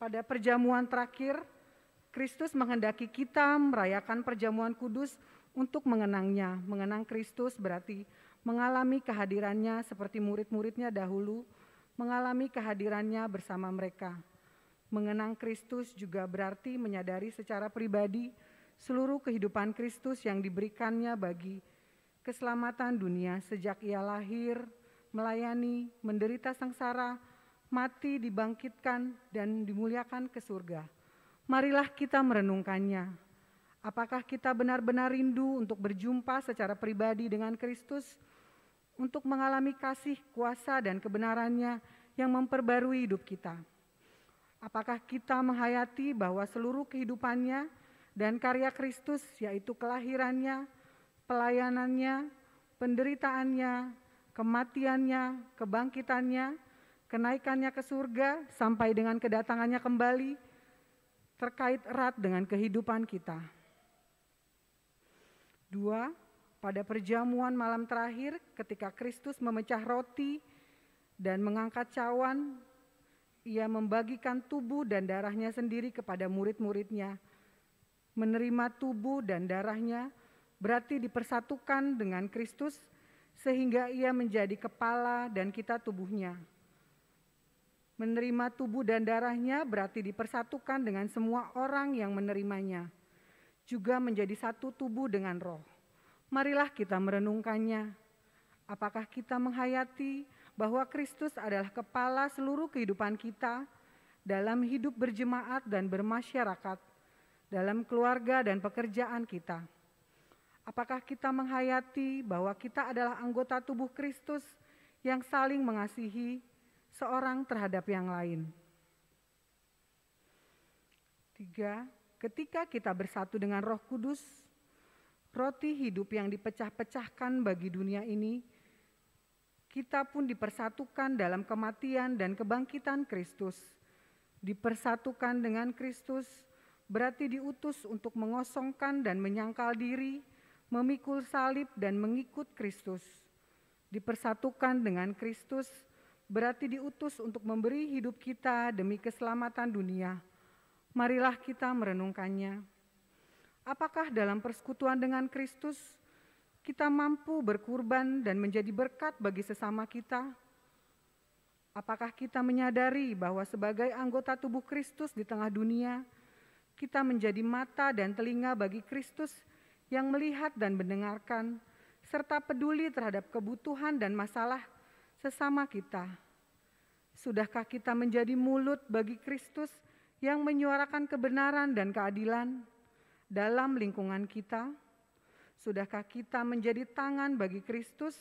Pada perjamuan terakhir, Kristus menghendaki kita merayakan perjamuan kudus untuk mengenangnya. Mengenang Kristus berarti mengalami kehadirannya seperti murid-muridnya dahulu, mengalami kehadirannya bersama mereka. Mengenang Kristus juga berarti menyadari secara pribadi seluruh kehidupan Kristus yang diberikannya bagi keselamatan dunia sejak Ia lahir, melayani, menderita sengsara, mati, dibangkitkan, dan dimuliakan ke surga. Marilah kita merenungkannya. Apakah kita benar-benar rindu untuk berjumpa secara pribadi dengan Kristus, untuk mengalami kasih, kuasa, dan kebenarannya yang memperbarui hidup kita? Apakah kita menghayati bahwa seluruh kehidupannya dan karya Kristus, yaitu kelahirannya, pelayanannya, penderitaannya, kematiannya, kebangkitannya, kenaikannya ke surga, sampai dengan kedatangannya kembali, terkait erat dengan kehidupan kita. 2. Pada perjamuan malam terakhir, ketika Kristus memecah roti dan mengangkat cawan, Ia membagikan tubuh dan darahnya sendiri kepada murid-muridnya. Menerima tubuh dan darahnya berarti dipersatukan dengan Kristus, sehingga Ia menjadi kepala dan kita tubuhnya. Menerima tubuh dan darahnya berarti dipersatukan dengan semua orang yang menerimanya, juga menjadi satu tubuh dengan Roh. Marilah kita merenungkannya. Apakah kita menghayati bahwa Kristus adalah kepala seluruh kehidupan kita dalam hidup berjemaat dan bermasyarakat, dalam keluarga dan pekerjaan kita? Apakah kita menghayati bahwa kita adalah anggota tubuh Kristus yang saling mengasihi seorang terhadap yang lain? 3. Ketika kita bersatu dengan Roh Kudus, roti hidup yang dipecah-pecahkan bagi dunia ini, kita pun dipersatukan dalam kematian dan kebangkitan Kristus. Dipersatukan dengan Kristus berarti diutus untuk mengosongkan dan menyangkal diri, memikul salib dan mengikut Kristus. Dipersatukan dengan Kristus berarti diutus untuk memberi hidup kita demi keselamatan dunia. Marilah kita merenungkannya. Apakah dalam persekutuan dengan Kristus kita mampu berkurban dan menjadi berkat bagi sesama kita? Apakah kita menyadari bahwa sebagai anggota tubuh Kristus di tengah dunia, kita menjadi mata dan telinga bagi Kristus yang melihat dan mendengarkan, serta peduli terhadap kebutuhan dan masalah sesama kita? Sudahkah kita menjadi mulut bagi Kristus yang menyuarakan kebenaran dan keadilan dalam lingkungan kita? Sudahkah kita menjadi tangan bagi Kristus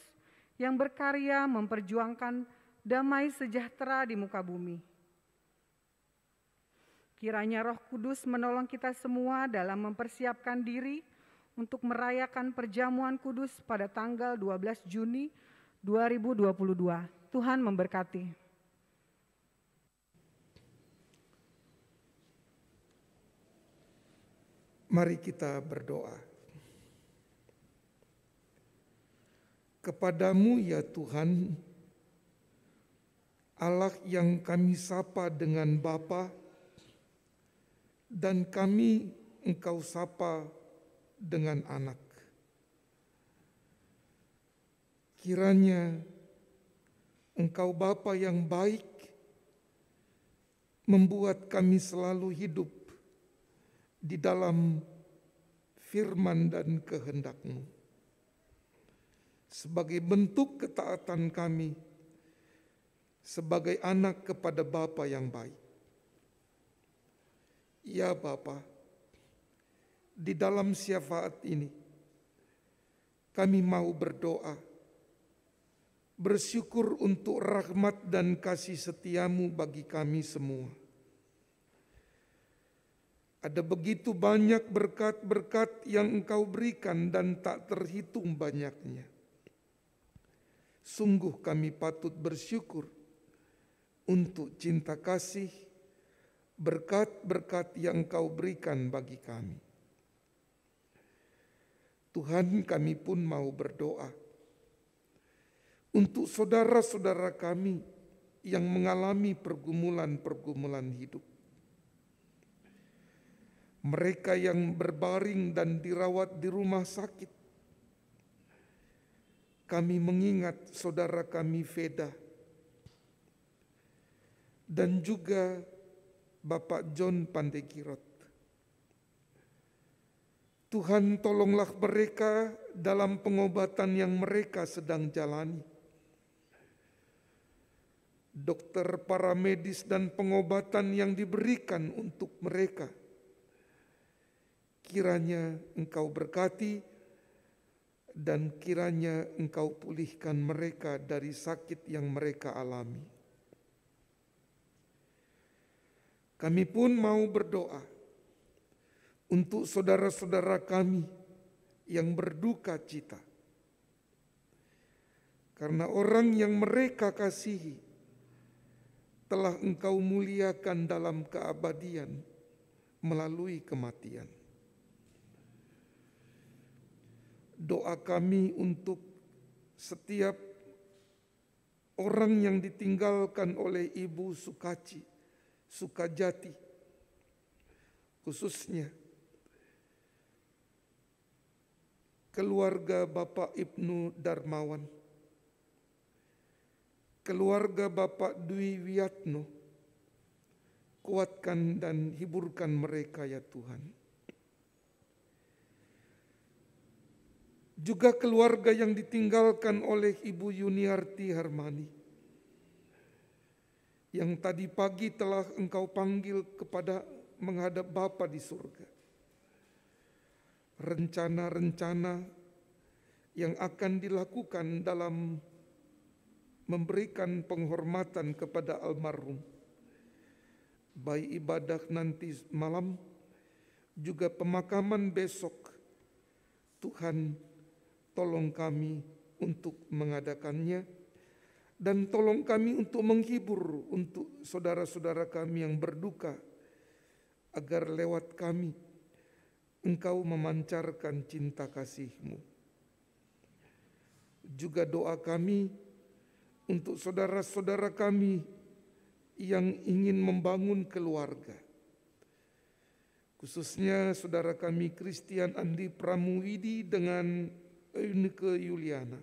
yang berkarya memperjuangkan damai sejahtera di muka bumi? Kiranya Roh Kudus menolong kita semua dalam mempersiapkan diri untuk merayakan perjamuan kudus pada tanggal 12 Juni 2022. Tuhan memberkati. Mari kita berdoa. Kepadamu ya Tuhan, Allah yang kami sapa dengan Bapa, dan kami Engkau sapa dengan Anak. Kiranya Engkau Bapa yang baik membuat kami selalu hidup di dalam firman dan kehendak-Mu. Sebagai bentuk ketaatan kami sebagai anak kepada Bapa yang baik. Ya Bapa, di dalam syafaat ini kami mau berdoa, bersyukur untuk rahmat dan kasih setia-Mu bagi kami semua. Ada begitu banyak berkat-berkat yang Engkau berikan dan tak terhitung banyaknya. Sungguh kami patut bersyukur untuk cinta kasih, berkat-berkat yang Engkau berikan bagi kami. Tuhan, kami pun mau berdoa untuk saudara-saudara kami yang mengalami pergumulan-pergumulan hidup. Mereka yang berbaring dan dirawat di rumah sakit. Kami mengingat saudara kami Veda dan juga Bapak John Pandegirot. Tuhan, tolonglah mereka dalam pengobatan yang mereka sedang jalani. Dokter, para medis, dan pengobatan yang diberikan untuk mereka. Kiranya Engkau berkati dan kiranya Engkau pulihkan mereka dari sakit yang mereka alami. Kami pun mau berdoa untuk saudara-saudara kami yang berduka cita. Karena orang yang mereka kasihi telah Engkau muliakan dalam keabadian melalui kematian. Doa kami untuk setiap orang yang ditinggalkan oleh Ibu Sukajati, khususnya keluarga Bapak Ibnu Darmawan, keluarga Bapak Dwi Wiyatno, kuatkan dan hiburkan mereka ya Tuhan. juga keluarga yang ditinggalkan oleh Ibu Yuniarti Harmani, yang tadi pagi telah Engkau panggil kepada menghadap Bapa di surga. Rencana-rencana yang akan dilakukan dalam memberikan penghormatan kepada almarhum, baik ibadah nanti malam, juga pemakaman besok, Tuhan tolong kami untuk mengadakannya, dan tolong kami untuk menghibur untuk saudara-saudara kami yang berduka, agar lewat kami Engkau memancarkan cinta kasih-Mu. Juga doa kami untuk saudara-saudara kami yang ingin membangun keluarga, khususnya saudara kami Christian Andi Pramuwidi dengan Eunike Yuliana.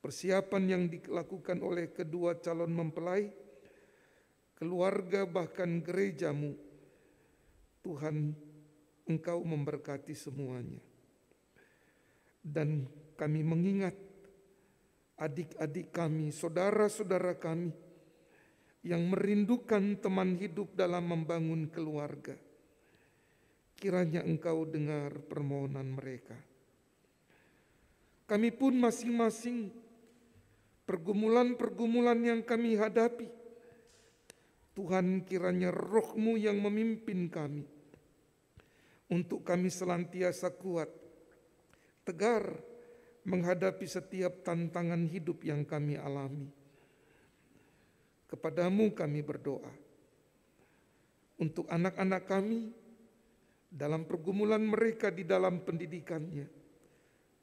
Persiapan yang dilakukan oleh kedua calon mempelai, keluarga bahkan gerejamu, Tuhan Engkau memberkati semuanya. Dan kami mengingat adik-adik kami, saudara-saudara kami yang merindukan teman hidup dalam membangun keluarga. Kiranya Engkau dengar permohonan mereka. Kami pun masing-masing pergumulan-pergumulan yang kami hadapi, Tuhan kiranya Roh-Mu yang memimpin kami, untuk kami senantiasa kuat, tegar menghadapi setiap tantangan hidup yang kami alami. Kepadamu kami berdoa untuk anak-anak kami dalam pergumulan mereka di dalam pendidikannya,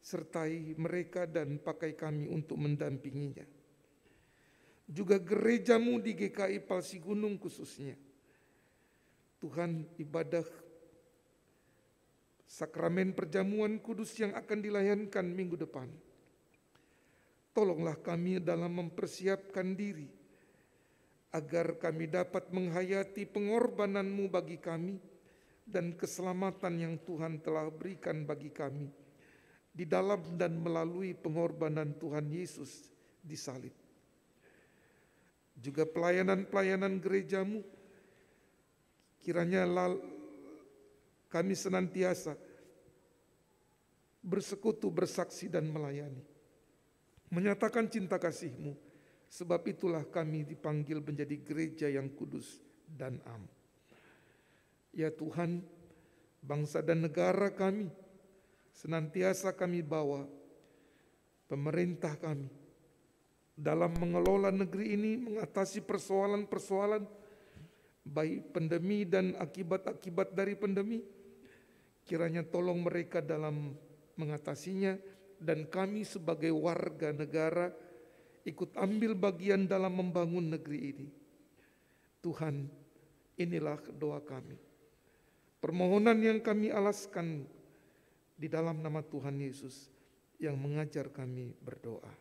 sertai mereka dan pakai kami untuk mendampinginya. Juga gerejamu di GKI Palsi Gunung khususnya, Tuhan, ibadah sakramen perjamuan kudus yang akan dilayankan minggu depan, tolonglah kami dalam mempersiapkan diri, agar kami dapat menghayati pengorbanan-Mu bagi kami dan keselamatan yang Tuhan telah berikan bagi kami di dalam dan melalui pengorbanan Tuhan Yesus di salib. Juga pelayanan-pelayanan gerejamu, kiranya kami senantiasa bersekutu, bersaksi dan melayani, menyatakan cinta kasih-Mu, sebab itulah kami dipanggil menjadi gereja yang kudus dan am. Ya Tuhan, bangsa dan negara kami senantiasa kami bawa, pemerintah kami dalam mengelola negeri ini, mengatasi persoalan-persoalan baik pandemi dan akibat-akibat dari pandemi. Kiranya tolong mereka dalam mengatasinya, dan kami sebagai warga negara ikut ambil bagian dalam membangun negeri ini. Tuhan, inilah doa kami, permohonan yang kami alaskan di dalam nama Tuhan Yesus yang mengajar kami berdoa.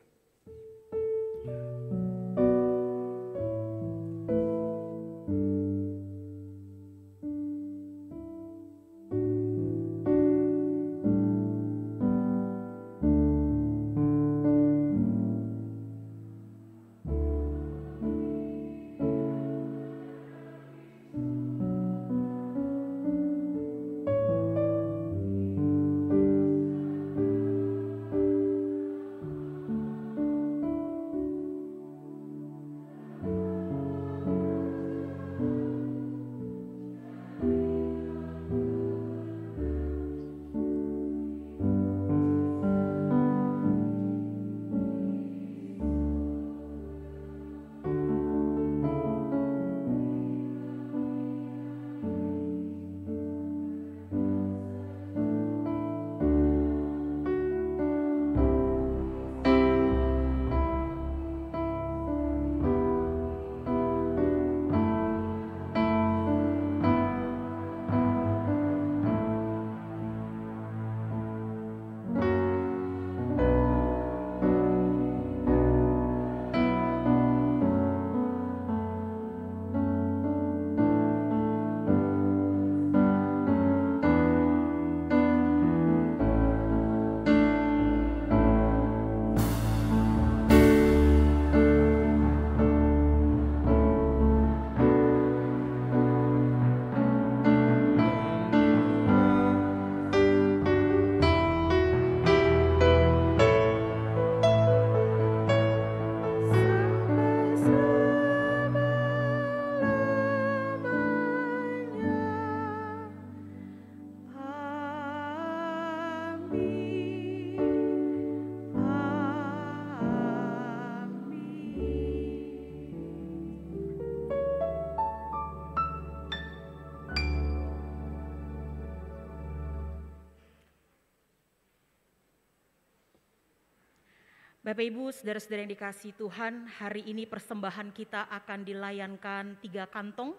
Bapak Ibu, saudara-saudara yang dikasihi Tuhan, hari ini persembahan kita akan dilayankan 3 kantong,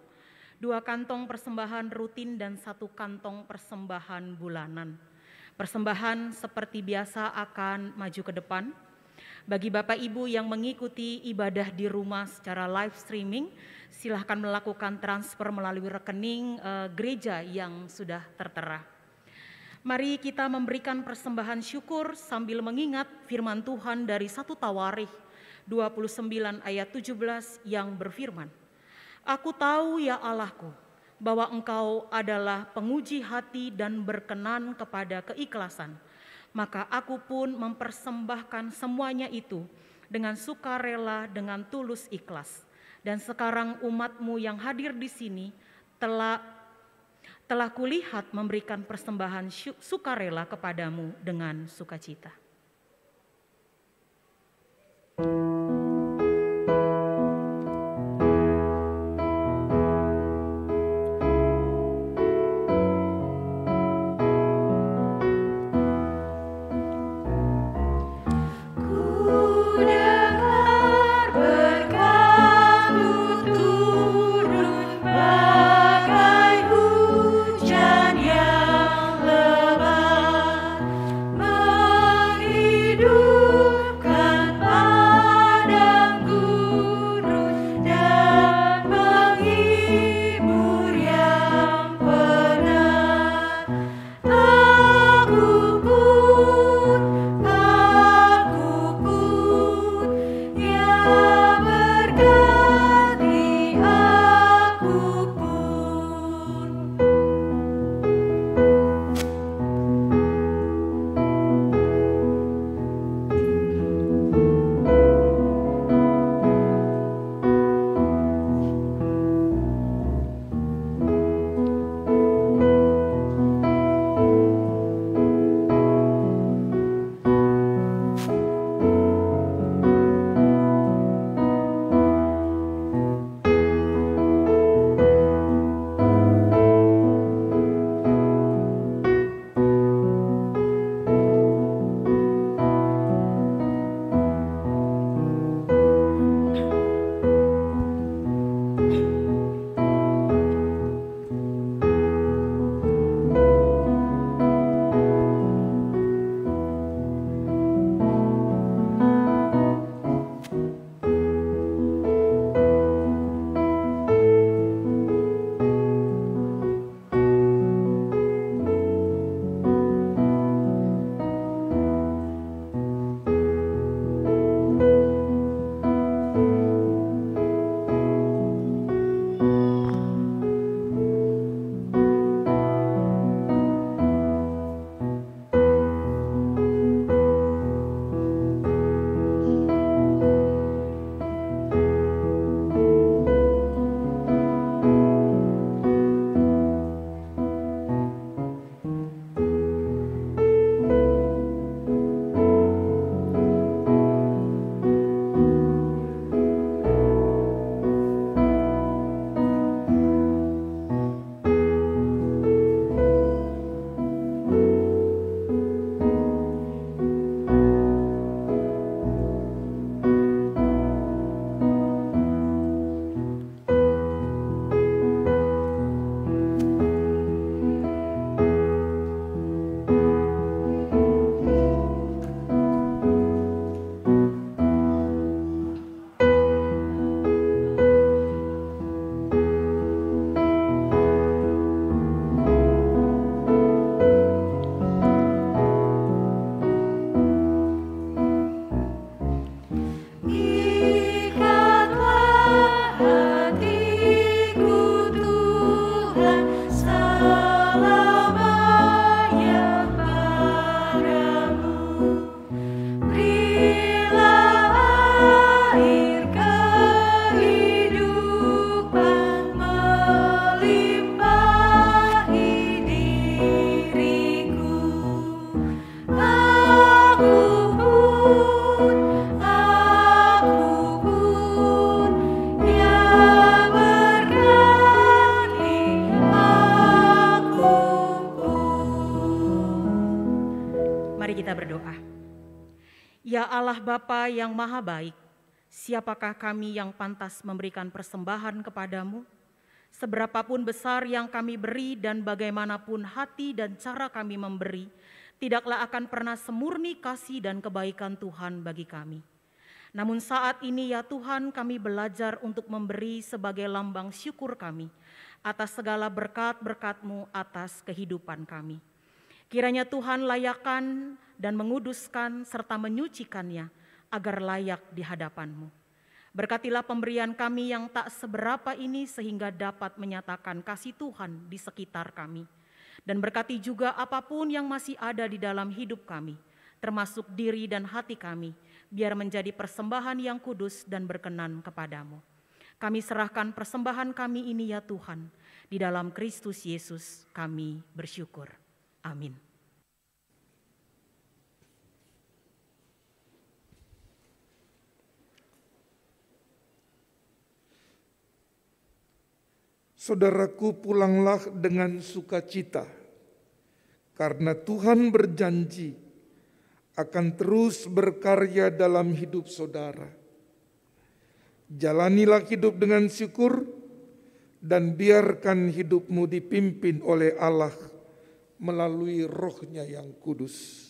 2 kantong persembahan rutin dan 1 kantong persembahan bulanan. Persembahan seperti biasa akan maju ke depan. Bagi Bapak Ibu yang mengikuti ibadah di rumah secara live streaming, silahkan melakukan transfer melalui rekening gereja yang sudah tertera. Mari kita memberikan persembahan syukur sambil mengingat firman Tuhan dari 1 Tawarikh 29 ayat 17 yang berfirman, "Aku tahu ya Allahku, bahwa Engkau adalah penguji hati dan berkenan kepada keikhlasan. Maka aku pun mempersembahkan semuanya itu dengan sukarela, dengan tulus ikhlas. Dan sekarang umat-Mu yang hadir di sini telah kulihat memberikan persembahan sukarela kepadamu dengan sukacita." Menghidupkan Ya Allah Bapa yang maha baik, siapakah kami yang pantas memberikan persembahan kepadamu? Seberapapun besar yang kami beri dan bagaimanapun hati dan cara kami memberi, tidaklah akan pernah semurni kasih dan kebaikan Tuhan bagi kami. Namun saat ini ya Tuhan, kami belajar untuk memberi sebagai lambang syukur kami atas segala berkat-berkat-Mu atas kehidupan kami. Kiranya Tuhan layakkan dan menguduskan serta menyucikannya agar layak di hadapan-Mu. Berkatilah pemberian kami yang tak seberapa ini sehingga dapat menyatakan kasih Tuhan di sekitar kami. Dan berkati juga apapun yang masih ada di dalam hidup kami, termasuk diri dan hati kami, biar menjadi persembahan yang kudus dan berkenan kepadamu. Kami serahkan persembahan kami ini ya Tuhan, di dalam Kristus Yesus kami bersyukur. Amin. Saudaraku, pulanglah dengan sukacita, karena Tuhan berjanji akan terus berkarya dalam hidup saudara. Jalanilah hidup dengan syukur dan biarkan hidupmu dipimpin oleh Allah melalui Roh-Nya yang kudus.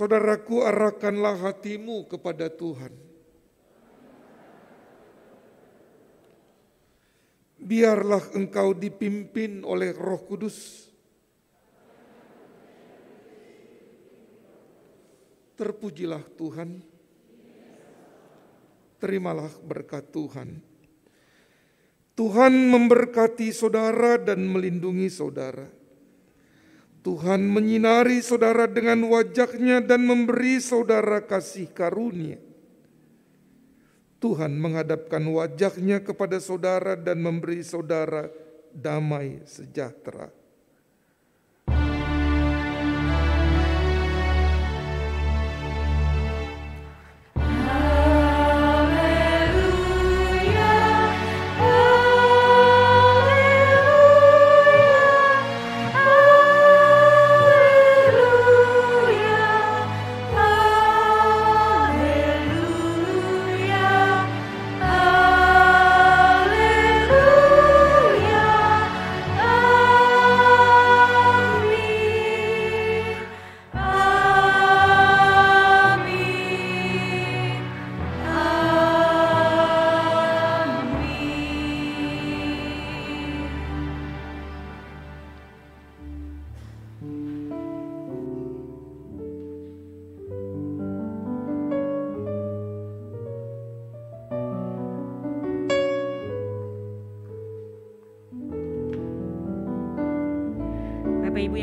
Saudaraku, arahkanlah hatimu kepada Tuhan. Biarlah engkau dipimpin oleh Roh Kudus. Terpujilah Tuhan. Terimalah berkat Tuhan. Tuhan memberkati saudara dan melindungi saudara. Tuhan menyinari saudara dengan wajah-Nya dan memberi saudara kasih karunia. Tuhan menghadapkan wajah-Nya kepada saudara dan memberi saudara damai sejahtera. Haleluya.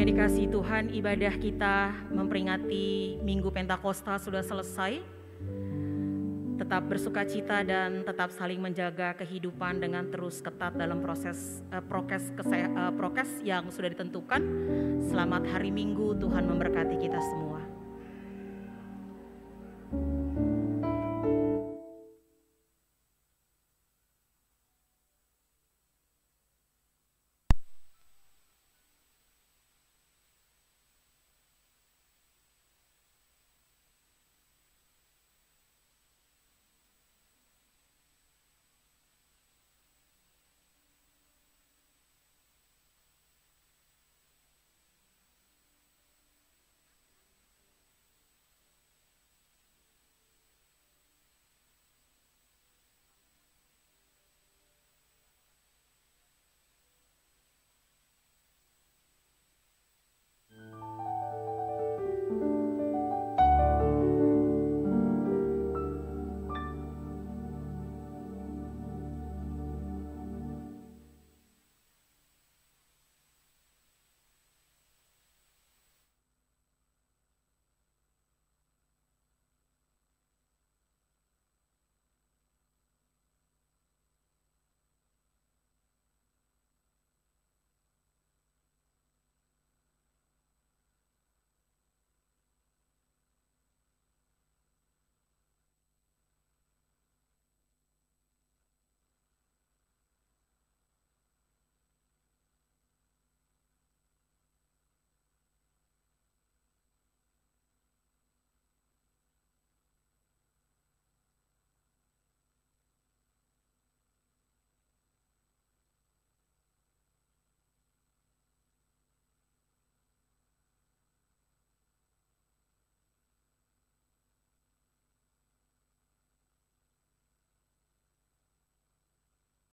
yang dikasihi Tuhan, ibadah kita memperingati Minggu Pentakosta sudah selesai. Tetap bersukacita dan tetap saling menjaga kehidupan dengan terus ketat dalam proses prokes yang sudah ditentukan. Selamat hari Minggu, Tuhan memberkati kita semua.